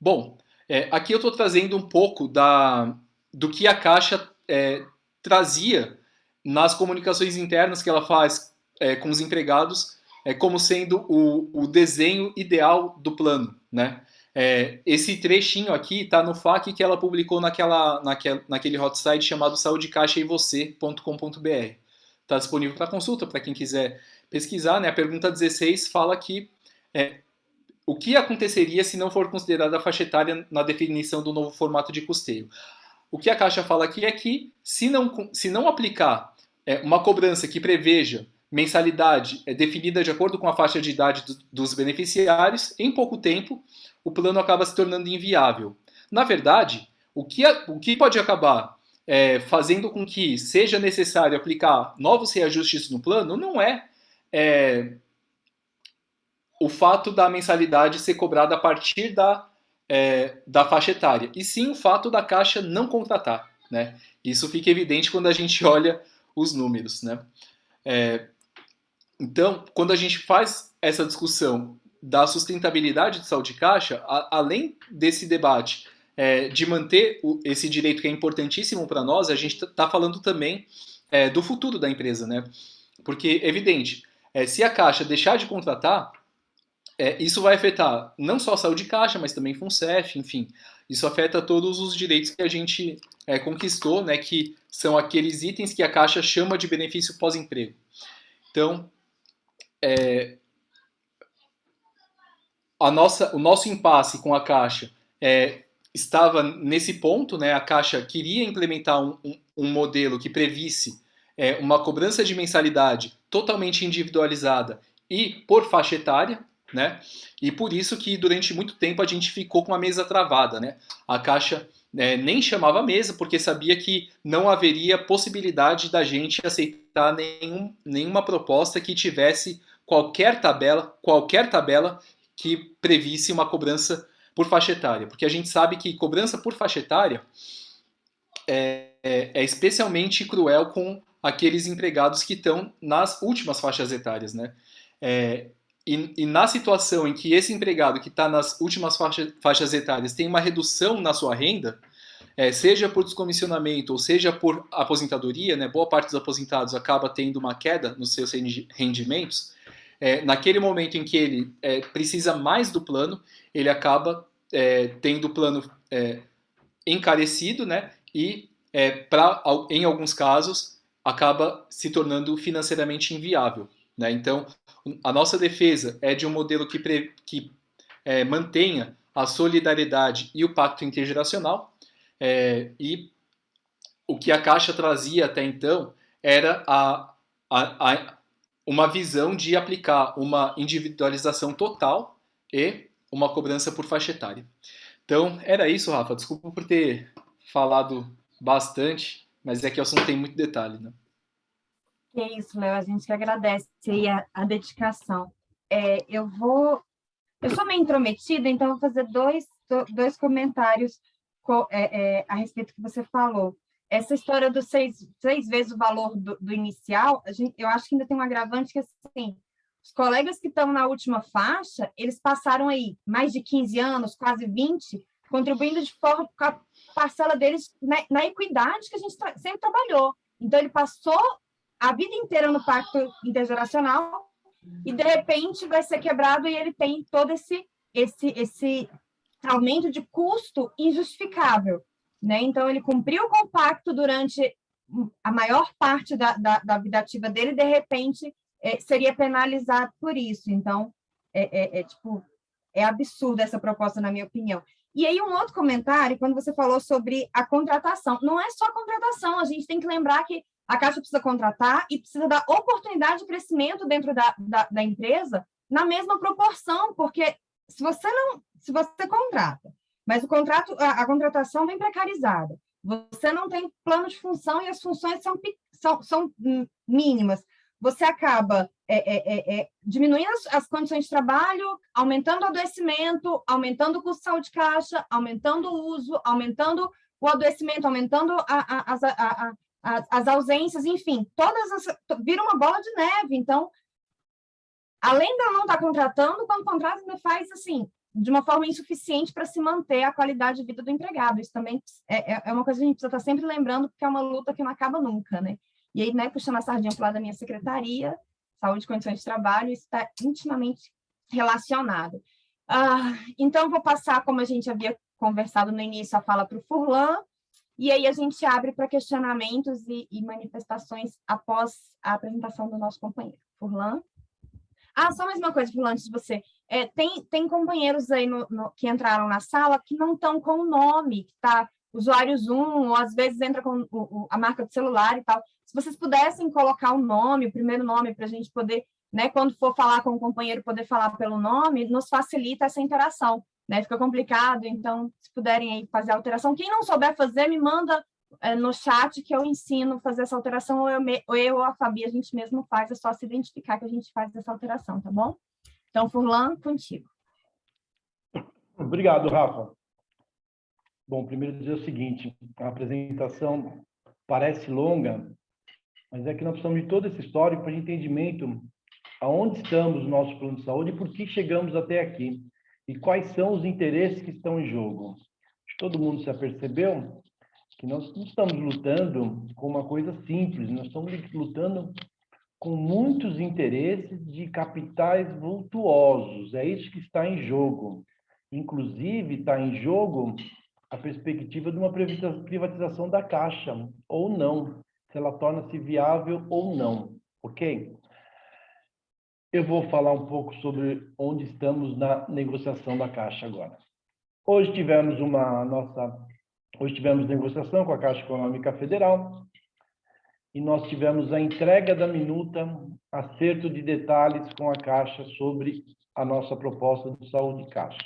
Bom, aqui eu estou trazendo um pouco do que a Caixa trazia nas comunicações internas que ela faz com os empregados, como sendo o desenho ideal do plano, né? Esse trechinho aqui está no FAQ que ela publicou naquele hot site chamado saudecaixaevocê.com.br. Está disponível para consulta, para quem quiser pesquisar, né? A pergunta 16 fala que o que aconteceria se não for considerada a faixa etária na definição do novo formato de custeio. O que a Caixa fala aqui é que, se não aplicar uma cobrança que preveja mensalidade definida de acordo com a faixa de idade dos beneficiários, em pouco tempo, o plano acaba se tornando inviável. Na verdade, o que pode acabar fazendo com que seja necessário aplicar novos reajustes no plano não é o fato da mensalidade ser cobrada a partir da faixa etária, e sim o fato da Caixa não contratar, né? Isso fica evidente quando a gente olha os números, né? Então, quando a gente faz essa discussão da sustentabilidade de saúde de caixa, além desse debate de manter esse direito que é importantíssimo para nós, a gente está falando também do futuro da empresa, né? Porque, evidente, se a Caixa deixar de contratar, isso vai afetar não só a saúde de caixa, mas também FUNCEF, enfim. Isso afeta todos os direitos que a gente conquistou, né, que são aqueles itens que a Caixa chama de benefício pós-emprego. Então, o nosso impasse com a Caixa estava nesse ponto, né? A Caixa queria implementar um modelo que previsse uma cobrança de mensalidade totalmente individualizada e por faixa etária, né? E por isso que durante muito tempo a gente ficou com a mesa travada, né? A Caixa nem chamava a mesa porque sabia que não haveria possibilidade da gente aceitar nenhuma proposta que tivesse qualquer tabela que previsse uma cobrança por faixa etária, porque a gente sabe que cobrança por faixa etária é especialmente cruel com aqueles empregados que estão nas últimas faixas etárias, né? E na situação em que esse empregado que está nas últimas faixas etárias tem uma redução na sua renda, seja por descomissionamento ou seja por aposentadoria, né? Boa parte dos aposentados acaba tendo uma queda nos seus rendimentos. Naquele momento em que ele precisa mais do plano, ele acaba tendo o plano encarecido, né? E, em alguns casos, acaba se tornando financeiramente inviável, né? Então, a nossa defesa é de um modelo que mantenha a solidariedade e o pacto intergeracional, e o que a Caixa trazia até então era uma visão de aplicar uma individualização total e uma cobrança por faixa etária. Então, era isso, Rafa. Desculpa por ter falado bastante, mas é que o assunto tem muito detalhe, né? É isso, Léo. A gente que agradece aí a dedicação. Eu sou meio intrometida, então vou fazer dois comentários a respeito do que você falou. Essa história dos seis vezes o valor do inicial, eu acho que ainda tem um agravante que, assim, os colegas que estão na última faixa, eles passaram aí mais de 15 anos, quase 20, contribuindo de forma com a parcela deles na equidade que a gente sempre trabalhou. Então, ele passou a vida inteira no pacto intergeracional e, de repente, vai ser quebrado e ele tem todo esse aumento de custo injustificável, né? Então, ele cumpriu com o pacto durante a maior parte da vida ativa dele, e, de repente, seria penalizado por isso. Então, é absurda essa proposta, na minha opinião. E aí, um outro comentário, quando você falou sobre a contratação. Não é só a contratação, a gente tem que lembrar que a Caixa precisa contratar e precisa dar oportunidade de crescimento dentro da empresa na mesma proporção, porque se você contrata, mas a contratação vem precarizada, você não tem plano de função e as funções são mínimas, você acaba diminuindo as condições de trabalho, aumentando o adoecimento, aumentando o custo de saúde de caixa, aumentando o uso, aumentando o adoecimento, aumentando as ausências, enfim, vira uma bola de neve. Então, além de não estar contratando, quando contrata, ainda faz assim, de uma forma insuficiente para se manter a qualidade de vida do empregado. Isso também é uma coisa que a gente precisa estar sempre lembrando, porque é uma luta que não acaba nunca, né? E aí, né, puxando a sardinha para o lado da minha secretaria, saúde e condições de trabalho, isso está intimamente relacionado. Então, vou passar, como a gente havia conversado no início, a fala para o Furlan, e aí a gente abre para questionamentos e manifestações após a apresentação do nosso companheiro. Furlan? Só mais uma coisa, Furlan, antes de você. Tem companheiros aí que entraram na sala que não estão com o nome, que está usuário Zoom, ou às vezes entra com a marca do celular e tal. Se vocês pudessem colocar o nome, o primeiro nome, para a gente poder, né, quando for falar com o companheiro, poder falar pelo nome, nos facilita essa interação, né? Fica complicado, então, se puderem aí fazer a alteração. Quem não souber fazer, me manda no chat que eu ensino a fazer essa alteração, ou eu ou a Fabi, a gente mesmo faz, é só se identificar que a gente faz essa alteração, tá bom? Então, Furlan, contigo. Obrigado, Rafa. Bom, primeiro dizer o seguinte, a apresentação parece longa, mas é que nós precisamos de todo esse histórico para entendimento aonde estamos no nosso plano de saúde e por que chegamos até aqui e quais são os interesses que estão em jogo. Todo mundo já percebeu que nós não estamos lutando com uma coisa simples, nós estamos lutando com muitos interesses de capitais vultuosos, é isso que está em jogo. Inclusive, está em jogo a perspectiva de uma privatização da Caixa, ou não, se ela torna-se viável ou não, ok? Eu vou falar um pouco sobre onde estamos na negociação da Caixa agora. Hoje tivemos negociação com a Caixa Econômica Federal e nós tivemos a entrega da minuta, acerto de detalhes com a Caixa sobre a nossa proposta de saúde Caixa.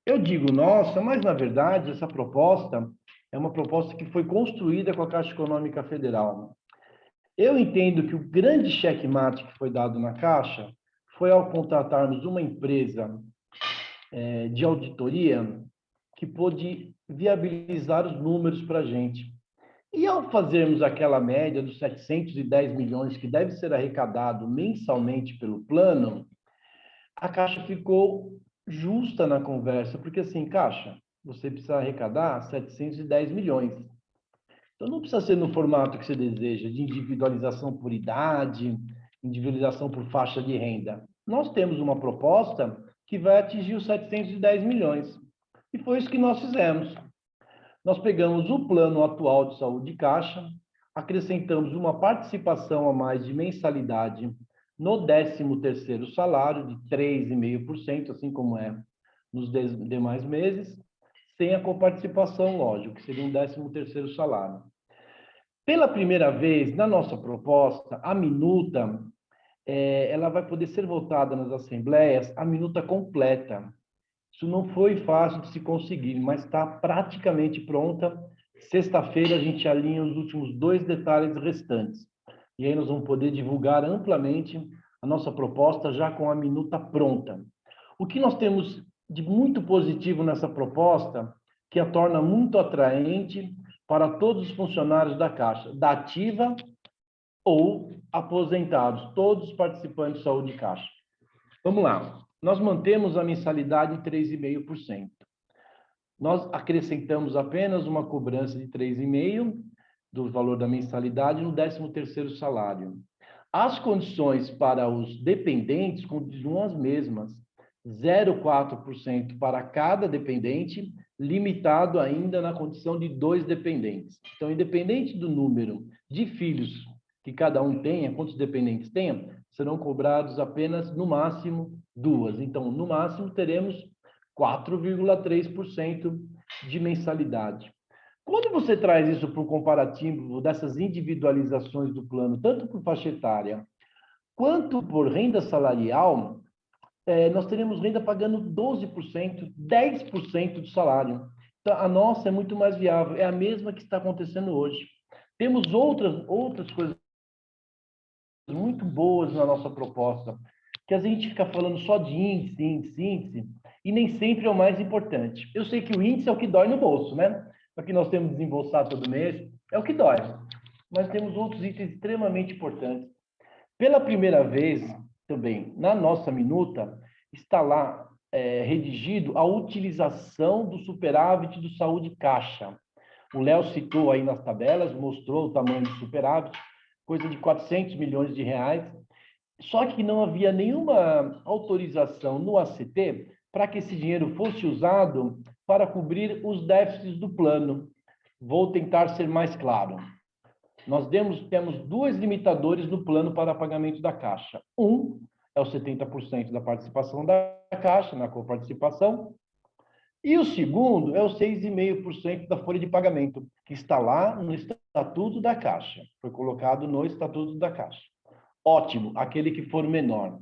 Eu digo nossa, mas na verdade essa proposta é uma proposta que foi construída com a Caixa Econômica Federal. Eu entendo que o grande checkmate que foi dado na Caixa foi ao contratarmos uma empresa de auditoria que pôde viabilizar os números para a gente. E ao fazermos aquela média dos 710 milhões que deve ser arrecadado mensalmente pelo plano, a Caixa ficou justa na conversa, porque assim, Caixa, você precisa arrecadar 710 milhões. Então não precisa ser no formato que você deseja, de individualização por idade, individualização por faixa de renda. Nós temos uma proposta que vai atingir os 710 milhões. E foi isso que nós fizemos. Nós pegamos o plano atual de saúde Caixa, acrescentamos uma participação a mais de mensalidade no 13º salário, de 3,5%, assim como é nos demais meses, sem a coparticipação, lógico, que seria um 13º salário. Pela primeira vez, na nossa proposta, a minuta, ela vai poder ser votada nas assembleias, a minuta completa. Isso não foi fácil de se conseguir, mas está praticamente pronta. Sexta-feira a gente alinha os últimos 2 detalhes restantes. E aí nós vamos poder divulgar amplamente a nossa proposta já com a minuta pronta. O que nós temos de muito positivo nessa proposta, que a torna muito atraente para todos os funcionários da Caixa, da ativa ou aposentados, todos os participantes de saúde Caixa. Vamos lá. Nós mantemos a mensalidade em 3,5%. Nós acrescentamos apenas uma cobrança de 3,5% do valor da mensalidade no 13º salário. As condições para os dependentes continuam as mesmas. 0,4% para cada dependente, limitado ainda na condição de 2 dependentes. Então, independente do número de filhos que cada um tenha, quantos dependentes tenha, serão cobrados apenas, no máximo, 2. Então, no máximo, teremos 4,3% de mensalidade. Quando você traz isso para o comparativo dessas individualizações do plano, tanto por faixa etária quanto por renda salarial, nós teremos renda pagando 12%, 10% do salário. Então, a nossa é muito mais viável, é a mesma que está acontecendo hoje. Temos outras coisas muito boas na nossa proposta, que a gente fica falando só de índice, e nem sempre é o mais importante. Eu sei que o índice é o que dói no bolso, né? O que nós temos que desembolsar todo mês é o que dói. Mas temos outros itens extremamente importantes. Pela primeira vez, também, na nossa minuta, está lá redigido a utilização do superávit do Saúde Caixa. O Léo citou aí nas tabelas, mostrou o tamanho do superávit, coisa de 400 milhões de reais, só que não havia nenhuma autorização no ACT para que esse dinheiro fosse usado para cobrir os déficits do plano. Vou tentar ser mais claro. Nós temos 2 limitadores no plano para pagamento da Caixa. Um é o 70% da participação da Caixa, na coparticipação, e o segundo é o 6,5% da folha de pagamento, que está lá no Estatuto da Caixa. Foi colocado no Estatuto da Caixa. Ótimo, aquele que for menor.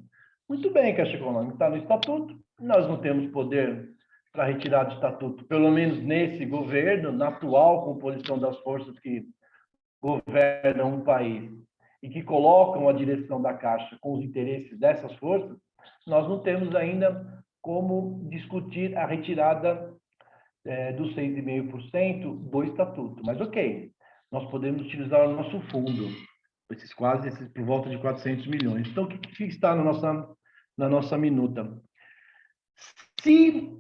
Muito bem, Caixa Econômica, está no Estatuto. Nós não temos poder para retirar do Estatuto, pelo menos nesse governo, na atual composição das forças que governam um país e que colocam a direção da Caixa com os interesses dessas forças, nós não temos ainda como discutir a retirada dos 6,5% do estatuto. Mas, ok, nós podemos utilizar o nosso fundo, por volta de 400 milhões. Então, o que está na nossa minuta? Se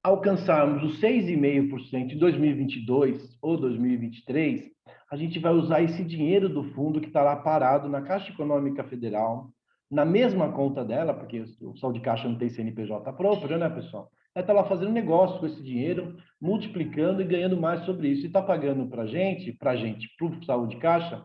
alcançarmos os 6,5% em 2022 ou 2023, a gente vai usar esse dinheiro do fundo que está lá parado na Caixa Econômica Federal, na mesma conta dela, porque o Saúde Caixa não tem CNPJ próprio, né, pessoal? Ela está lá fazendo negócio com esse dinheiro, multiplicando e ganhando mais sobre isso. E está pagando para o Saúde Caixa,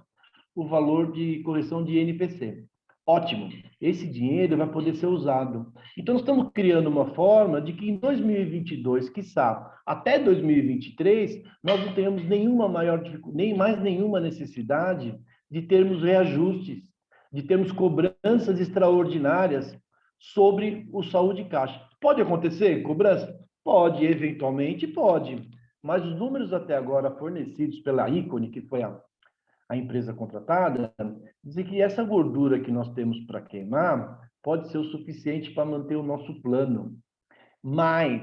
o valor de correção de INPC. Ótimo, esse dinheiro vai poder ser usado. Então, nós estamos criando uma forma de que em 2022, quiçá, até 2023, nós não tenhamos nem mais nenhuma necessidade de termos reajustes, de termos cobranças extraordinárias sobre o Saúde Caixa. Pode acontecer cobrança? Pode, eventualmente pode. Mas os números até agora fornecidos pela Ícone, que foi a empresa contratada, dizem que essa gordura que nós temos para queimar pode ser o suficiente para manter o nosso plano. Mas,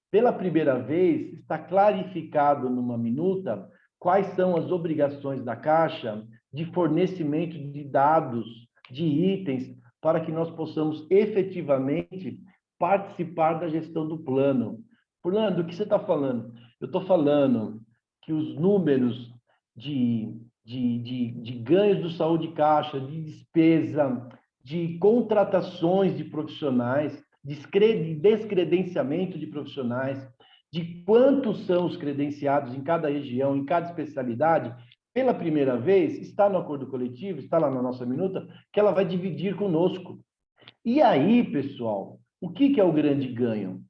pela primeira vez, está clarificado numa minuta quais são as obrigações da Caixa de fornecimento de dados, de itens, para que nós possamos efetivamente participar da gestão do plano. Fernando, o que você está falando? Eu estou falando que os números de ganhos do Saúde Caixa, de despesa, de contratações de profissionais, de descredenciamento de profissionais, de quantos são os credenciados em cada região, em cada especialidade, pela primeira vez, está no acordo coletivo, está lá na nossa minuta, que ela vai dividir conosco. E aí, pessoal, o que é o grande ganho?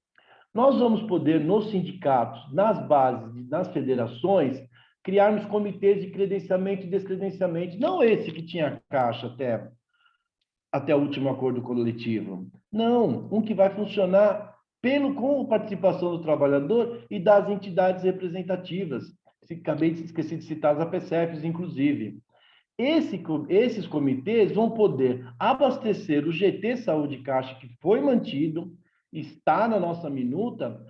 Nós vamos poder, nos sindicatos, nas bases, nas federações, criarmos comitês de credenciamento e descredenciamento, não esse que tinha Caixa até o último acordo coletivo. Não, um que vai funcionar com a participação do trabalhador e das entidades representativas. Esqueci de citar as APCEFs, inclusive. Esses comitês vão poder abastecer o GT Saúde Caixa, que foi mantido, está na nossa minuta,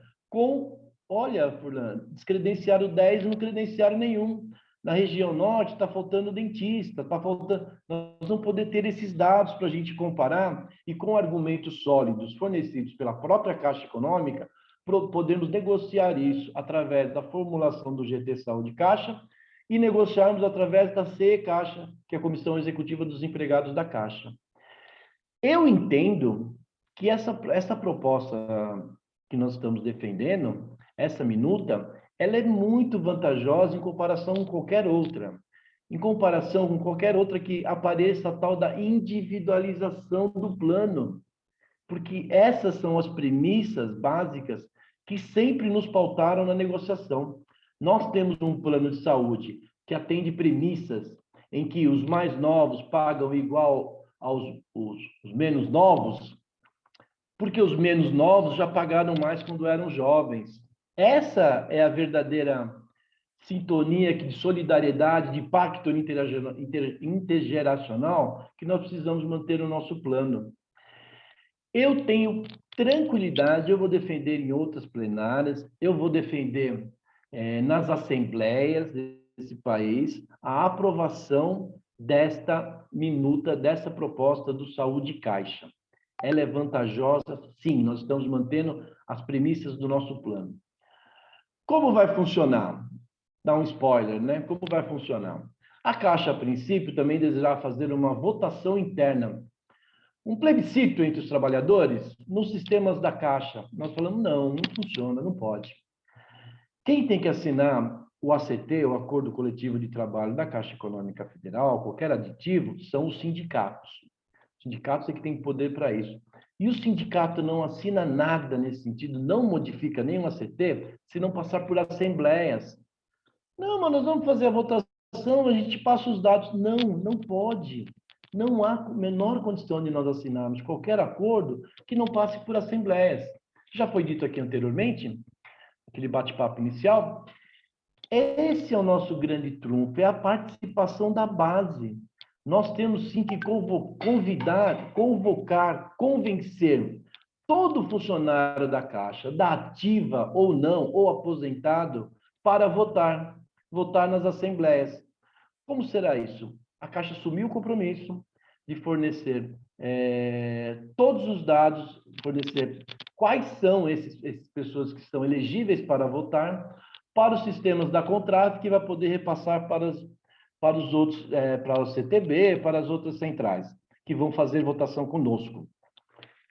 olha, Furlan, descredenciaram 10 e não credenciaram nenhum. Na região norte está faltando dentista, nós vamos poder ter esses dados para a gente comparar e com argumentos sólidos fornecidos pela própria Caixa Econômica, podemos negociar isso através da formulação do GT Saúde Caixa e negociarmos através da CE Caixa, que é a Comissão Executiva dos Empregados da Caixa. Eu entendo que essa proposta que nós estamos defendendo, essa minuta, ela é muito vantajosa em comparação com qualquer outra. Em comparação com qualquer outra que apareça a tal da individualização do plano. Porque essas são as premissas básicas que sempre nos pautaram na negociação. Nós temos um plano de saúde que atende premissas em que os mais novos pagam igual os menos novos, porque os menos novos já pagaram mais quando eram jovens. Essa é a verdadeira sintonia de solidariedade, de pacto intergeracional que nós precisamos manter no nosso plano. Eu tenho tranquilidade, eu vou defender em outras plenárias, eu vou defender nas assembleias desse país a aprovação desta minuta, dessa proposta do Saúde Caixa. Ela é vantajosa, sim, nós estamos mantendo as premissas do nosso plano. Como vai funcionar? Dá um spoiler, né? Como vai funcionar? A Caixa, a princípio, também desejará fazer uma votação interna, um plebiscito entre os trabalhadores nos sistemas da Caixa. Nós falamos, não funciona, não pode. Quem tem que assinar o ACT, o Acordo Coletivo de Trabalho da Caixa Econômica Federal, qualquer aditivo, são os sindicatos. Os sindicatos é que tem poder para isso. E o sindicato não assina nada nesse sentido, não modifica nenhum ACT, se não passar por assembleias. Não, mas nós vamos fazer a votação, a gente passa os dados. Não pode. Não há menor condição de nós assinarmos qualquer acordo que não passe por assembleias. Já foi dito aqui anteriormente, aquele bate-papo inicial, esse é o nosso grande trunfo, é a participação da base. Nós temos sim que convocar, convencer todo funcionário da Caixa, da ativa ou não, ou aposentado, para votar nas assembleias. Como será isso? A Caixa assumiu o compromisso de fornecer todos os dados, fornecer quais são essas pessoas que estão elegíveis para votar, para os sistemas da Contraf, que vai poder repassar para os outros, para o CTB, para as outras centrais, que vão fazer votação conosco.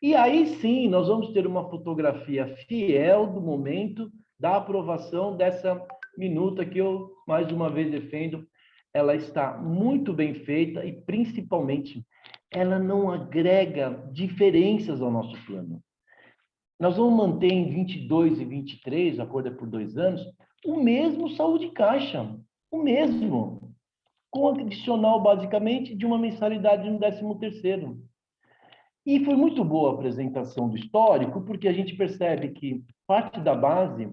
E aí sim, nós vamos ter uma fotografia fiel do momento da aprovação dessa minuta que eu, mais uma vez, defendo. Ela está muito bem feita e, principalmente, ela não agrega diferenças ao nosso plano. Nós vamos manter em 22 e 23, o acordo é por 2 anos, o mesmo saúde caixa, o mesmo, com adicional, basicamente, de uma mensalidade no 13º. E foi muito boa a apresentação do histórico, porque a gente percebe que parte da base,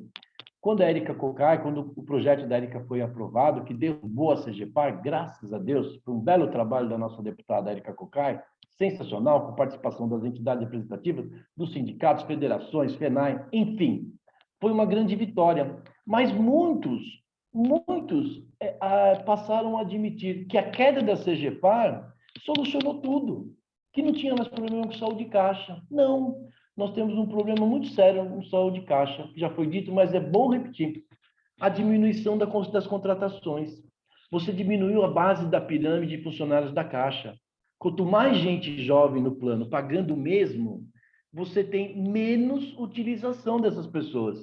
quando a Érica Cocai, quando o projeto da Érica foi aprovado, que derrubou a CGPAR, graças a Deus, foi um belo trabalho da nossa deputada Érica Cocai, sensacional, com participação das entidades representativas, dos sindicatos, federações, FENAI, enfim, foi uma grande vitória. Mas muitos passaram a admitir que a queda da CGPAR solucionou tudo, que não tinha mais problema com saúde caixa. Não, nós temos um problema muito sério com saúde caixa, que já foi dito, mas é bom repetir. A diminuição das contratações. Você diminuiu a base da pirâmide de funcionários da Caixa. Quanto mais gente jovem no plano pagando o mesmo, você tem menos utilização dessas pessoas.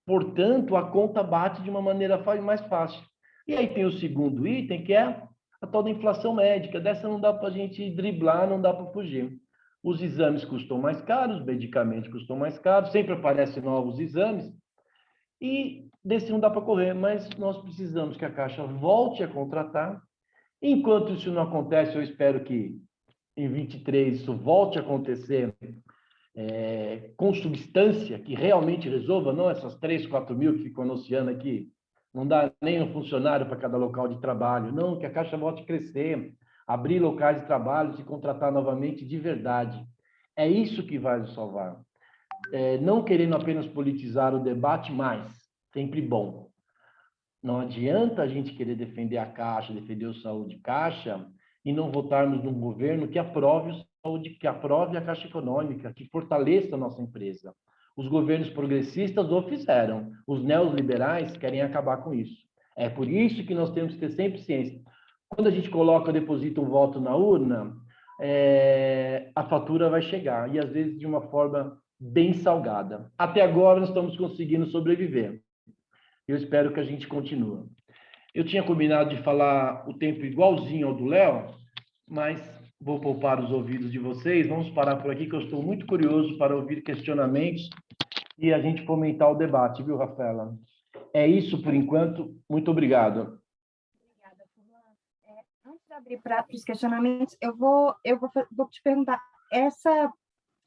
Portanto, a conta bate de uma maneira mais fácil. E aí tem o segundo item, que é a tal da inflação médica. Dessa não dá para a gente driblar, não dá para fugir. Os exames custam mais caros, os medicamentos custam mais caros, sempre aparecem novos exames, e desse não dá para correr, mas nós precisamos que a Caixa volte a contratar. Enquanto isso não acontece, eu espero que em 23 isso volte a acontecer com substância, que realmente resolva, não essas 3, 4 mil que ficam anunciando aqui, não dá nem um funcionário para cada local de trabalho, não, que a Caixa volte a crescer, abrir locais de trabalho, se contratar novamente de verdade. É isso que vai nos salvar. Não querendo apenas politizar o debate, mas sempre bom. Não adianta a gente querer defender a Caixa, defender o saúde caixa, e não votarmos num governo que aprove a Caixa Econômica, que fortaleça a nossa empresa. Os governos progressistas o fizeram. Os neoliberais querem acabar com isso. É por isso que nós temos que ter sempre ciência. Quando a gente deposita um voto na urna, a fatura vai chegar, e às vezes de uma forma bem salgada. Até agora nós estamos conseguindo sobreviver. Eu espero que a gente continue. Eu tinha combinado de falar o tempo igualzinho ao do Léo, mas vou poupar os ouvidos de vocês. Vamos parar por aqui, que eu estou muito curioso para ouvir questionamentos e a gente fomentar o debate, viu, Rafaela? É isso por enquanto. Muito obrigado. Obrigada, Fulano. Antes de abrir para os questionamentos, eu vou te perguntar,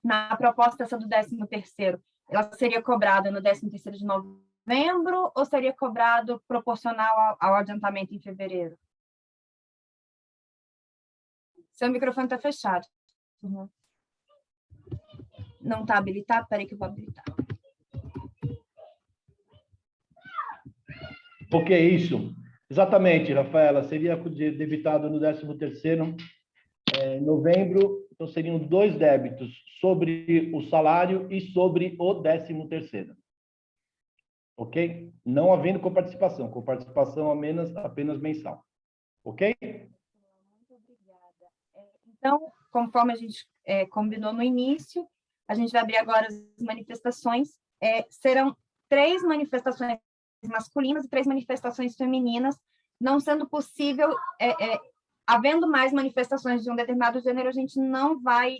na proposta essa do 13º, ela seria cobrada no 13º de novembro ou seria cobrado proporcional ao adiantamento em fevereiro? Seu microfone está fechado. Uhum. Não está habilitado? Espera aí que eu vou habilitar. Ok, isso. Exatamente, Rafaela. Seria debitado no 13º em novembro, então seriam 2 débitos sobre o salário e sobre o 13º. Ok? Não havendo coparticipação apenas mensal. Ok? Muito obrigada. Então, conforme a gente combinou no início, a gente vai abrir agora as manifestações. Serão 3 manifestações masculinas e 3 manifestações femininas, não sendo possível, havendo mais manifestações de um determinado gênero, a gente não vai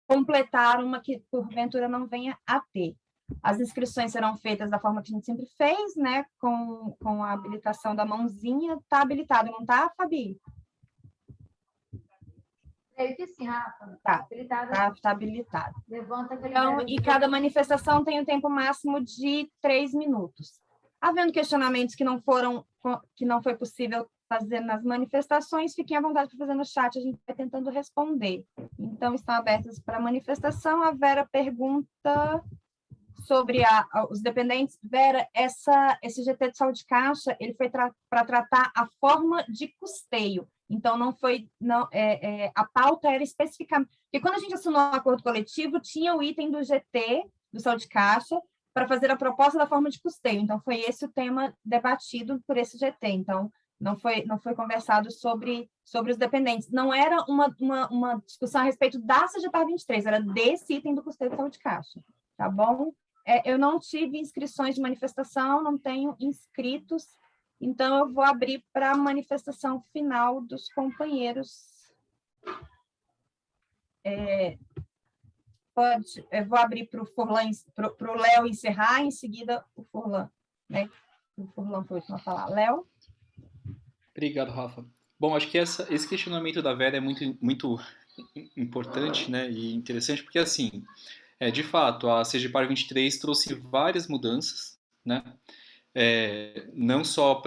completar uma que, porventura, não venha a ter. As inscrições serão feitas da forma que a gente sempre fez, né? Com a habilitação da mãozinha. Está habilitado, não está, Fabi? Creio que sim, Rafa. Tá habilitado. Tá habilitado. Levanta aquele então, e cada manifestação tem um tempo máximo de 3 minutos. Havendo questionamentos que não foi possível fazer nas manifestações, fiquem à vontade para fazer no chat, a gente vai tentando responder. Então, estão abertas para manifestação. A Vera pergunta sobre os dependentes. Vera, esse GT de saúde caixa, ele foi para tratar a forma de custeio. Então, a pauta era especificamente... Porque quando a gente assinou o acordo coletivo, tinha o item do GT, do saúde caixa, para fazer a proposta da forma de custeio. Então, foi esse o tema debatido por esse GT. Então, não foi conversado sobre os dependentes. Não era uma discussão a respeito da CGPAR 23, era desse item do custeio de saúde caixa. Tá bom? Eu não tive inscrições de manifestação, não tenho inscritos, então eu vou abrir para a manifestação final dos companheiros. Eu vou abrir para o Léo encerrar, em seguida o Furlan, né? O Furlan foi o último a falar. Léo? Obrigado, Rafa. Bom, acho que esse questionamento da Vera é muito importante, né, e interessante, porque, assim, de fato, a CGPAR 23 trouxe várias mudanças, né, não só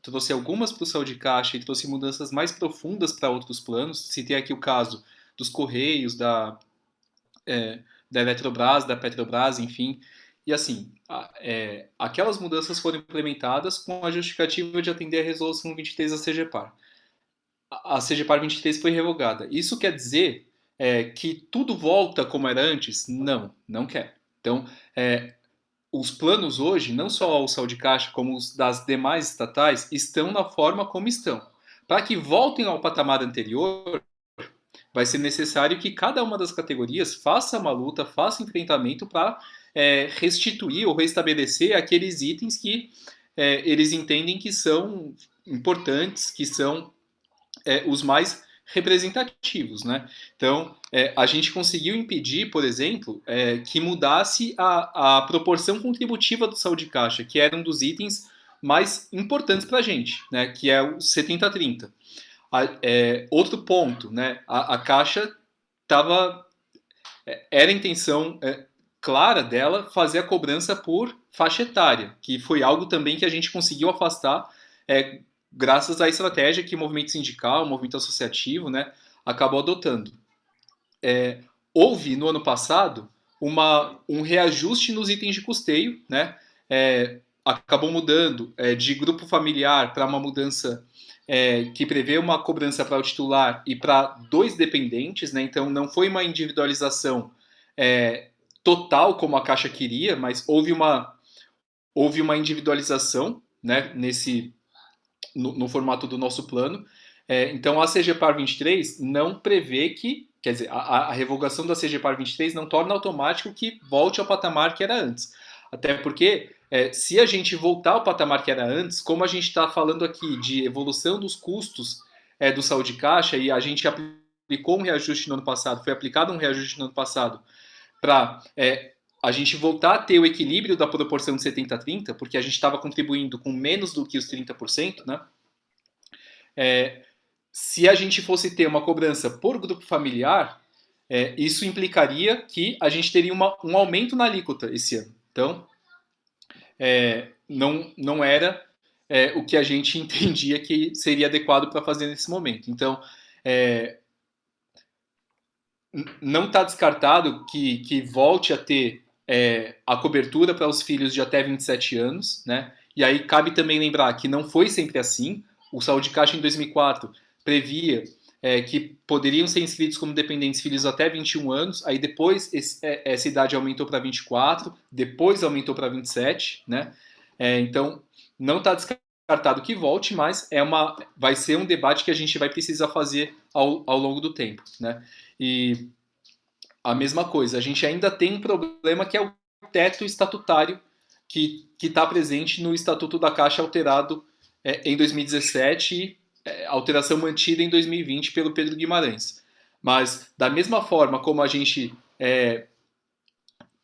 trouxe algumas para o saúde caixa e trouxe mudanças mais profundas para outros planos. Citei aqui o caso dos Correios, da Eletrobras, da Petrobras, enfim. E assim, aquelas mudanças foram implementadas com a justificativa de atender a resolução 23 da CGPAR. A CGPAR 23 foi revogada. Isso quer dizer que tudo volta como era antes? Não, não quer. Então, os planos hoje, não só o saúde caixa, como os das demais estatais, estão na forma como estão. Para que voltem ao patamar anterior, vai ser necessário que cada uma das categorias faça uma luta, faça enfrentamento para restituir ou restabelecer aqueles itens que eles entendem que são importantes, que são os mais representativos, né? Então, a gente conseguiu impedir, por exemplo, que mudasse a proporção contributiva do saúde caixa, que era um dos itens mais importantes para a gente, né? Que é o 70-30. Outro ponto, né? A Caixa era a intenção clara dela fazer a cobrança por faixa etária, que foi algo também que a gente conseguiu afastar graças à estratégia que o movimento sindical, o movimento associativo, né, acabou adotando. Houve, no ano passado, um reajuste nos itens de custeio, né, acabou mudando de grupo familiar para uma mudança que prevê uma cobrança para o titular e para 2 dependentes, né, então não foi uma individualização total como a Caixa queria, mas houve uma individualização, né, no formato do nosso plano. Então a CGPAR 23 não prevê que, quer dizer, a revogação da CGPAR 23 não torna automático que volte ao patamar que era antes. Até porque, se a gente voltar ao patamar que era antes, como a gente está falando aqui de evolução dos custos do saúde caixa, e a gente aplicou um reajuste no ano passado, foi aplicado um reajuste no ano passado, para a gente voltar a ter o equilíbrio da proporção de 70-30, porque a gente estava contribuindo com menos do que os 30%, né? Se a gente fosse ter uma cobrança por grupo familiar, isso implicaria que a gente teria um aumento na alíquota esse ano. Então, não era o que a gente entendia que seria adequado para fazer nesse momento. Então, não está descartado que volte a ter a cobertura para os filhos de até 27 anos, né? E aí cabe também lembrar que não foi sempre assim. O Saúde Caixa em 2004 previa que poderiam ser inscritos como dependentes filhos até 21 anos, aí depois essa idade aumentou para 24, depois aumentou para 27, né? Então, não está descartado que volte, mas vai ser um debate que a gente vai precisar fazer ao longo do tempo, né? E a mesma coisa, a gente ainda tem um problema que é o teto estatutário que está presente no Estatuto da Caixa alterado em 2017 e alteração mantida em 2020 pelo Pedro Guimarães. Mas, da mesma forma como a gente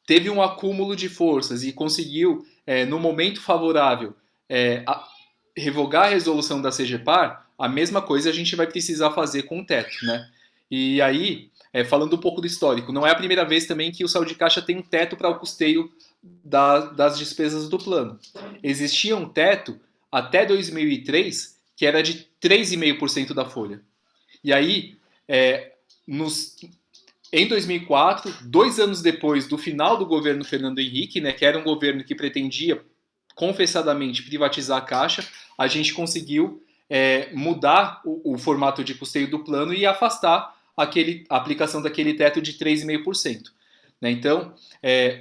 teve um acúmulo de forças e conseguiu, no momento favorável, revogar a resolução da CGPAR, a mesma coisa a gente vai precisar fazer com o teto, né? E aí, falando um pouco do histórico, não é a primeira vez também que o Saúde Caixa tem um teto para o custeio das despesas do plano. Existia um teto até 2003 que era de 3,5% da folha. E aí, em 2004, 2 anos depois do final do governo Fernando Henrique, né, que era um governo que pretendia confessadamente privatizar a Caixa, a gente conseguiu mudar o formato de custeio do plano e afastar a aplicação daquele teto de 3,5%. Né? Então,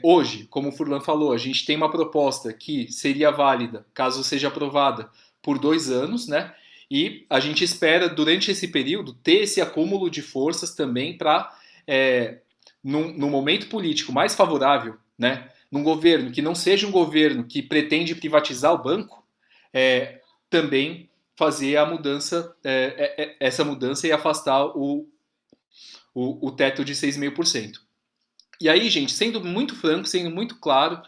hoje, como o Furlan falou, a gente tem uma proposta que seria válida, caso seja aprovada, por 2 anos, né? E a gente espera, durante esse período, ter esse acúmulo de forças também para, num momento político mais favorável, né? Num governo que não seja um governo que pretende privatizar o banco, também fazer a mudança, essa mudança e afastar o teto de 6,5%. E aí, gente, sendo muito franco, sendo muito claro,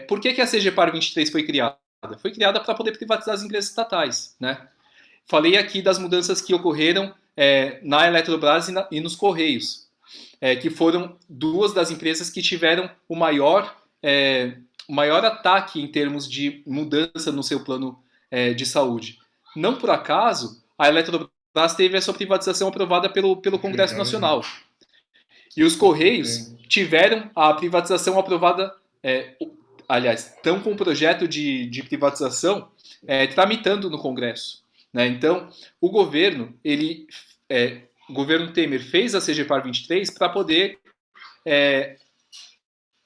por que a CGPAR 23 foi criada? Foi criada para poder privatizar as empresas estatais, né? Falei aqui das mudanças que ocorreram na Eletrobras e nos Correios, que foram 2 das empresas que tiveram o maior ataque em termos de mudança no seu plano de saúde. Não por acaso, a Eletrobras teve a sua privatização aprovada pelo Congresso Nacional. E os Correios tiveram a privatização aprovada, aliás, estão com um projeto de privatização tramitando no Congresso. Né? Então, o governo Temer fez a CGPAR 23 para poder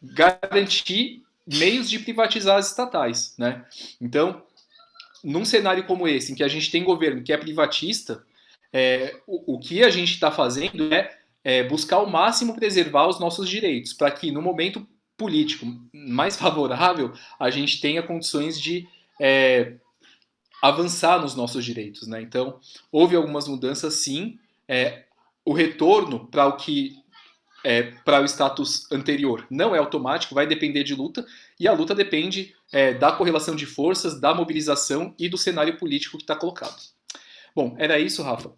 garantir meios de privatizar as estatais. Né? Então, num cenário como esse, em que a gente tem governo que é privatista, o que a gente está fazendo é buscar ao máximo preservar os nossos direitos, para que no momento político mais favorável a gente tenha condições de avançar nos nossos direitos. Né? Então, houve algumas mudanças, sim. O retorno para o status anterior não é automático, vai depender de luta, e a luta depende da correlação de forças, da mobilização e do cenário político que está colocado. Bom, era isso, Rafa.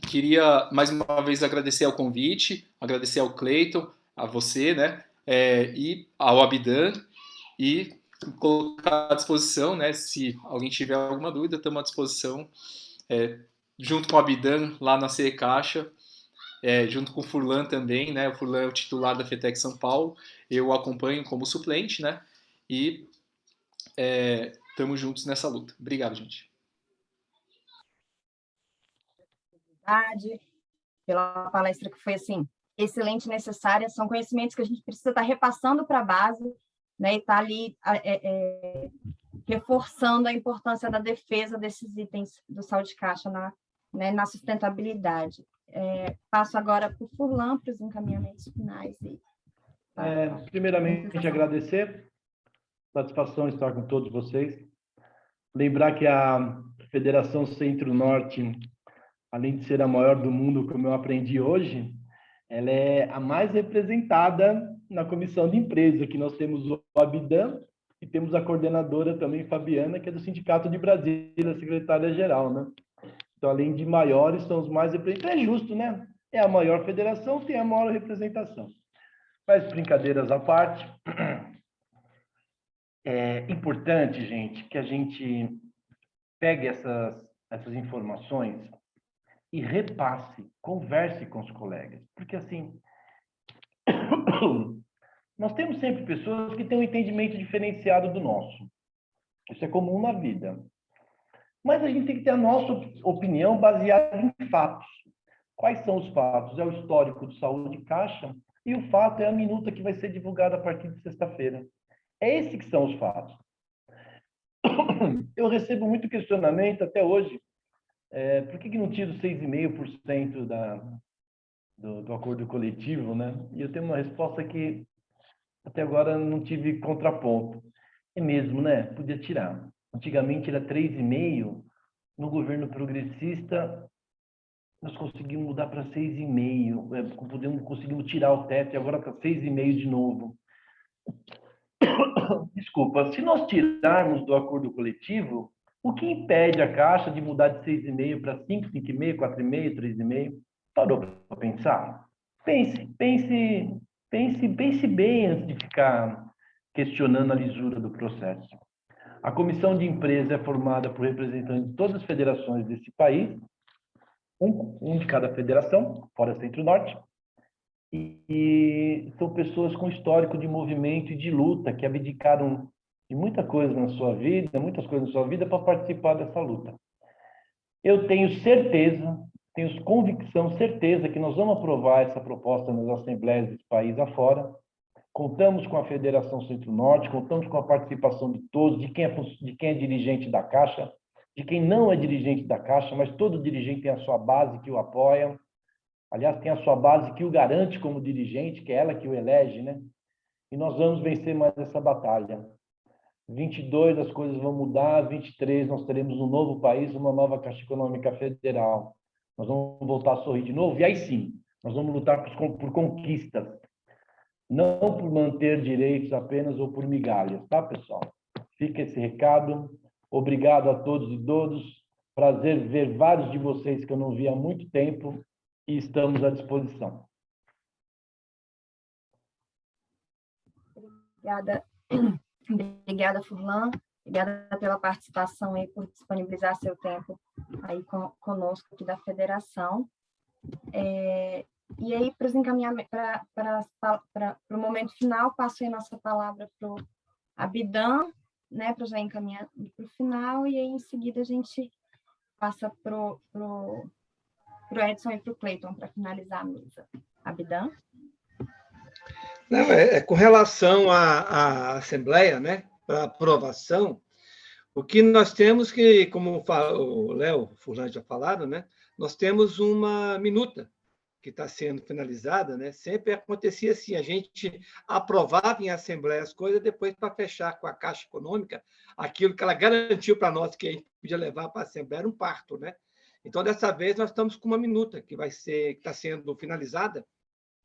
Queria mais uma vez agradecer ao convite, agradecer ao Cleiton, a você, né, e ao Abidan, e colocar à disposição, né, se alguém tiver alguma dúvida, estamos à disposição, junto com o Abidan lá na CE Caixa, junto com o Furlan também, né, o Furlan é o titular da FETEC São Paulo, eu o acompanho como suplente, né, e estamos juntos nessa luta. Obrigado, gente. Pela palestra que foi, assim, excelente, necessária. São conhecimentos que a gente precisa estar repassando para a base, né, e estar ali reforçando a importância da defesa desses itens do Saúde Caixa na sustentabilidade. Passo agora para o Furlan, para os encaminhamentos finais. Primeiramente, agradecer, satisfação estar com todos vocês. Lembrar que a Federação Centro-Norte, além de ser a maior do mundo, como eu aprendi hoje, ela é a mais representada na comissão de empresa, que nós temos o Abidan e temos a coordenadora também, Fabiana, que é do Sindicato de Brasília, secretária-geral, né? Então, além de maiores, são os mais representados. É justo, né? É a maior federação, tem a maior representação. Mas, brincadeiras à parte, é importante, gente, que a gente pegue essas informações e repasse, converse com os colegas. Porque, assim, nós temos sempre pessoas que têm um entendimento diferenciado do nosso. Isso é comum na vida. Mas a gente tem que ter a nossa opinião baseada em fatos. Quais são os fatos? É o histórico do Saúde Caixa e o fato é a minuta que vai ser divulgada a partir de sexta-feira. É esse que são os fatos. Eu recebo muito questionamento até hoje. Por que não tira os 6,5% do acordo coletivo, né? E eu tenho uma resposta que até agora não tive contraponto. É mesmo, né? Podia tirar. Antigamente era 3,5%, no governo progressista nós conseguimos mudar para 6,5%, conseguimos tirar o teto e agora está 6,5% de novo. Desculpa, se nós tirarmos do acordo coletivo, o que impede a Caixa de mudar de 6,5% para 5, 5,5%, 4,5%, 3,5%? Parou para pensar? Pense bem antes de ficar questionando a lisura do processo. A comissão de empresa é formada por representantes de todas as federações desse país, um de cada federação, fora Centro-Norte, e são pessoas com histórico de movimento e de luta, que abdicaram de muitas coisas na sua vida para participar dessa luta. Eu tenho certeza, tenho convicção, certeza que nós vamos aprovar essa proposta nas assembleias desse país afora. Contamos com a Federação Centro-Norte, contamos com a participação de todos, de quem é dirigente da Caixa, de quem não é dirigente da Caixa, mas todo dirigente tem a sua base que o apoia. Aliás, tem a sua base que o garante como dirigente, que é ela que o elege, né? E nós vamos vencer mais essa batalha. 22 as coisas vão mudar, 23 nós teremos um novo país, uma nova Caixa Econômica Federal. Nós vamos voltar a sorrir de novo, e aí sim, nós vamos lutar por conquistas, não por manter direitos apenas ou por migalhas, tá, pessoal? Fica esse recado. Obrigado a todos e todas. Prazer ver vários de vocês que eu não vi há muito tempo e estamos à disposição. Obrigada, Furlan. Obrigada pela participação e por disponibilizar seu tempo aí conosco aqui da federação. E aí, para os encaminhamentos, para o momento final, passo aí a nossa palavra para o Abidã, né, para já encaminhar para o final, e aí em seguida a gente passa para o Edson e para o Cleiton para finalizar a mesa. Abidã? Não, com relação à Assembleia, né, para aprovação, o que nós temos que, como o Léo, o Furlan já falaram, né, nós temos uma minuta que está sendo finalizada, né? Sempre acontecia assim, a gente aprovava em Assembleia as coisas, depois para fechar com a Caixa Econômica, aquilo que ela garantiu para nós que a gente podia levar para a Assembleia era um parto, né? Então, dessa vez, nós estamos com uma minuta que está sendo finalizada,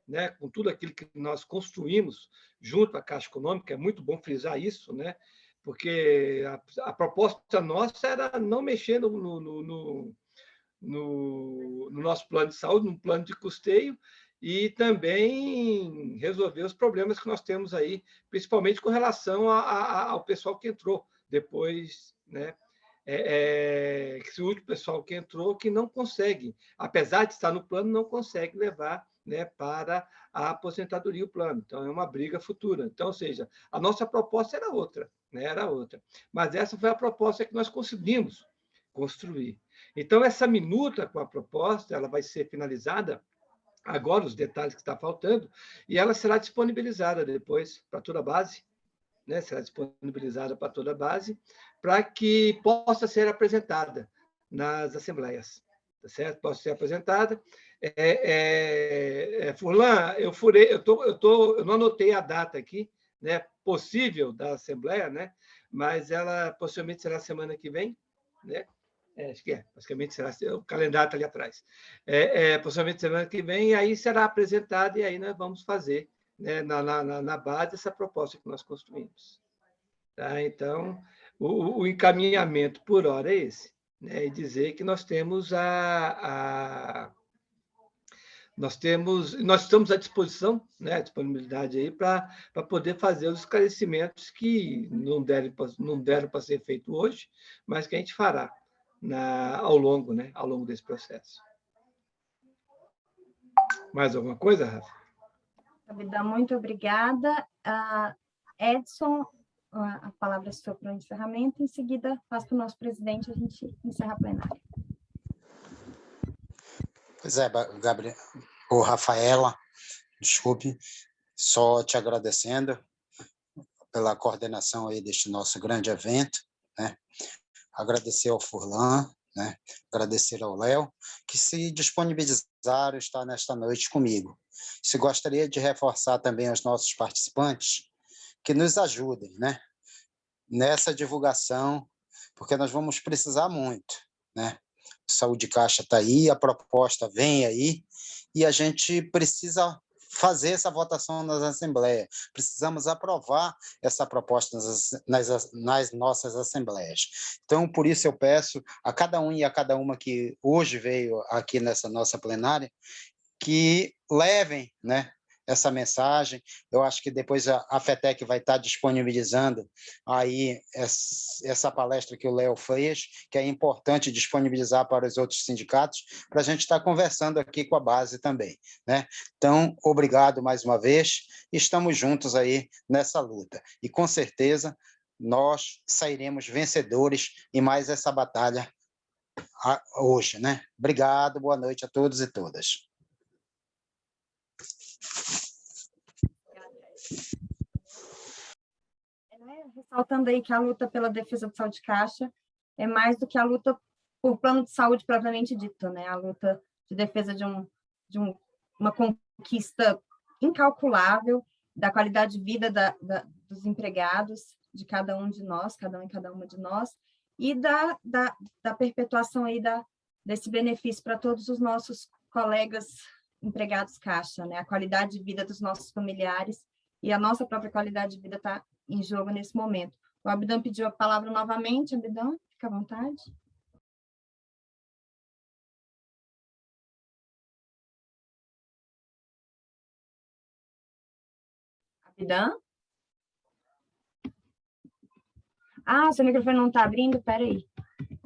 né, com tudo aquilo que nós construímos junto à Caixa Econômica. É muito bom frisar isso, né? Porque a proposta nossa era não mexer no nosso plano de saúde, no plano de custeio, e também resolver os problemas que nós temos aí, principalmente com relação ao pessoal que entrou depois, né? Esse último pessoal que entrou, que não consegue, apesar de estar no plano, não consegue levar, né, para a aposentadoria o plano. Então, é uma briga futura. Então, ou seja, a nossa proposta era outra, né? Era outra. Mas essa foi a proposta que nós conseguimos construir. Então, essa minuta com a proposta, ela vai ser finalizada agora, os detalhes que estão faltando, e ela será disponibilizada depois para toda a base, né? Será disponibilizada para toda a base, para que possa ser apresentada nas assembleias, tá certo? Possa ser apresentada. Furlan, eu não anotei a data aqui, né? Possível da assembleia, né? Mas ela possivelmente será semana que vem, né? Acho que basicamente será, o calendário está ali atrás. Possivelmente semana que vem, e aí será apresentado, e aí nós vamos fazer, né, na base essa proposta que nós construímos. Tá? Então, o encaminhamento por hora é esse, né? E dizer que nós temos nós estamos à disposição, né, a disponibilidade aí para poder fazer os esclarecimentos que não deram para ser feito hoje, mas que a gente fará ao longo desse processo. Mais alguma coisa, Rafa? Abidã, muito obrigada. Edson, a palavra é sua para o encerramento. Em seguida, passo para o nosso presidente, a gente encerra a plenária. Pois é, Gabriel, ou Rafaela, desculpe, só te agradecendo pela coordenação aí deste nosso grande evento, né? Agradecer ao Furlan, né? Agradecer ao Léo, que se disponibilizaram a estar nesta noite comigo. Se gostaria de reforçar também aos nossos participantes que nos ajudem, né, nessa divulgação, porque nós vamos precisar muito, né? O Saúde Caixa está aí, a proposta vem aí, e a gente precisa fazer essa votação nas assembleias. Precisamos aprovar essa proposta nas nossas assembleias. Então, por isso eu peço a cada um e a cada uma que hoje veio aqui nessa nossa plenária, que levem, né, essa mensagem. Eu acho que depois a FETEC vai estar disponibilizando aí essa palestra que o Léo fez, que é importante disponibilizar para os outros sindicatos, para a gente estar conversando aqui com a base também, né? Então, obrigado mais uma vez, estamos juntos aí nessa luta. E, com certeza, nós sairemos vencedores em mais essa batalha hoje, né? Obrigado, boa noite a todos e todas. Ressaltando aí que a luta pela defesa do saúde de caixa é mais do que a luta por plano de saúde propriamente dito, né? A luta de defesa de uma conquista incalculável da qualidade de vida dos empregados, de cada um de nós, cada um e cada uma de nós, e da perpetuação aí desse benefício para todos os nossos colegas empregados caixa, né? A qualidade de vida dos nossos familiares e a nossa própria qualidade de vida está em jogo nesse momento. O Abdan pediu a palavra novamente. Abdan, fica à vontade. Abdan? Seu microfone não está abrindo, peraí.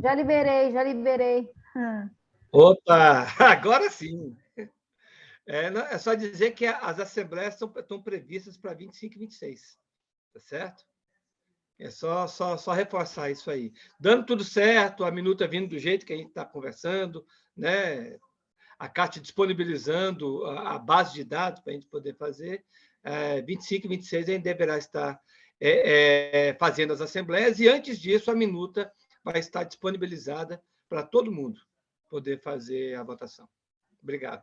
Já liberei. Opa, agora sim. É só dizer que as assembleias estão previstas para 25 e 26, tá certo? É só reforçar isso aí. Dando tudo certo, a minuta vindo do jeito que a gente está conversando, né? A Cátia disponibilizando a base de dados para a gente poder fazer, 25 e 26 a gente deverá estar fazendo as assembleias, e antes disso a minuta vai estar disponibilizada para todo mundo poder fazer a votação. Obrigado.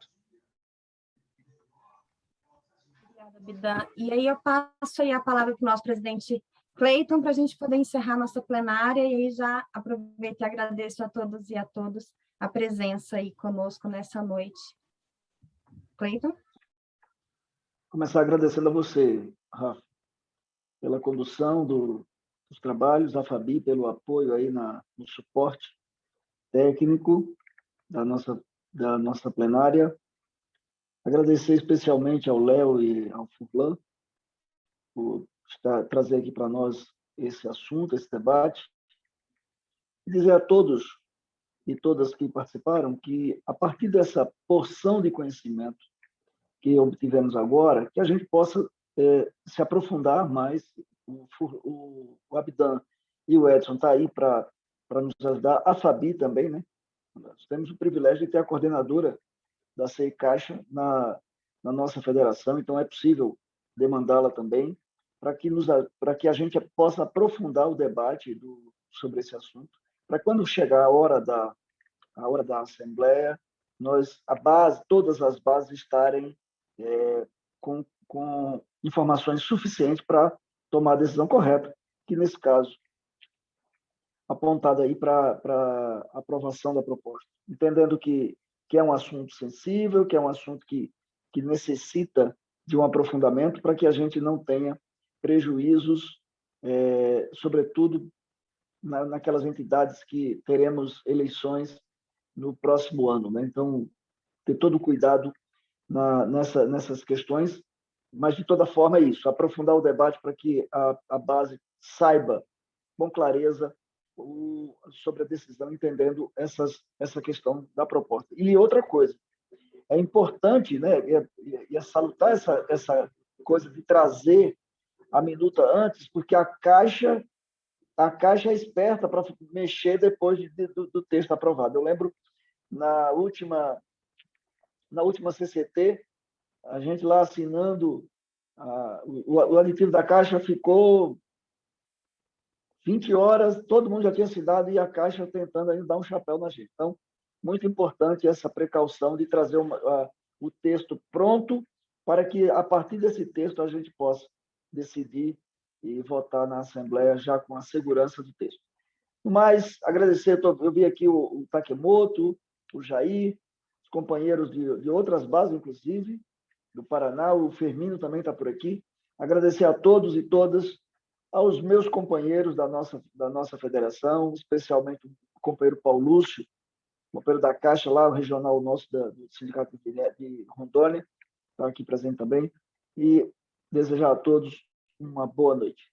Obrigada, Abdan. E aí eu passo aí a palavra para o nosso presidente Cleiton, para a gente poder encerrar nossa plenária, e aí já aproveito e agradeço a todos e a todos a presença aí conosco nessa noite. Cleiton? Começar agradecendo a você, Rafa, pela condução dos trabalhos, a Fabi pelo apoio aí no suporte técnico da nossa plenária. Agradecer especialmente ao Léo e ao Furlan por trazer aqui para nós esse assunto, esse debate. E dizer a todos e todas que participaram que, a partir dessa porção de conhecimento que obtivemos agora, que a gente possa se aprofundar mais. O Abdan e o Edson estão aí para nos ajudar, a Fabi também, né? Nós temos o privilégio de ter a coordenadora da CEI Caixa na nossa federação, então é possível demandá-la também, para que a gente possa aprofundar o debate sobre esse assunto, para quando chegar a hora da Assembleia, todas as bases estarem com informações suficientes para tomar a decisão correta, que nesse caso, apontada aí para aprovação da proposta. Entendendo que é um assunto sensível, que é um assunto que necessita de um aprofundamento para que a gente não tenha prejuízos, sobretudo naquelas entidades que teremos eleições no próximo ano, né? Então, ter todo o cuidado nessas questões, mas, de toda forma, é isso, aprofundar o debate para que a base saiba com clareza sobre a decisão, entendendo essa questão da proposta. E outra coisa, é importante, né, e salutar essa coisa de trazer a minuta antes, porque a Caixa é esperta para mexer depois do texto aprovado. Eu lembro, na última CCT, a gente lá assinando, o aditivo da Caixa ficou 20 horas, todo mundo já tinha assinado e a Caixa tentando ainda dar um chapéu na gente. Então, muito importante essa precaução de trazer o texto pronto para que, a partir desse texto, a gente possa decidir e votar na Assembleia já com a segurança do texto. Mas, agradecer, eu vi aqui o Takemoto, o Jair, os companheiros de outras bases, inclusive, do Paraná, o Firmino também está por aqui. Agradecer a todos e todas, aos meus companheiros da nossa federação, especialmente o companheiro Paulo Lúcio, companheiro da Caixa, lá, o regional nosso do Sindicato de Rondônia, estar aqui presente também, e desejar a todos uma boa noite.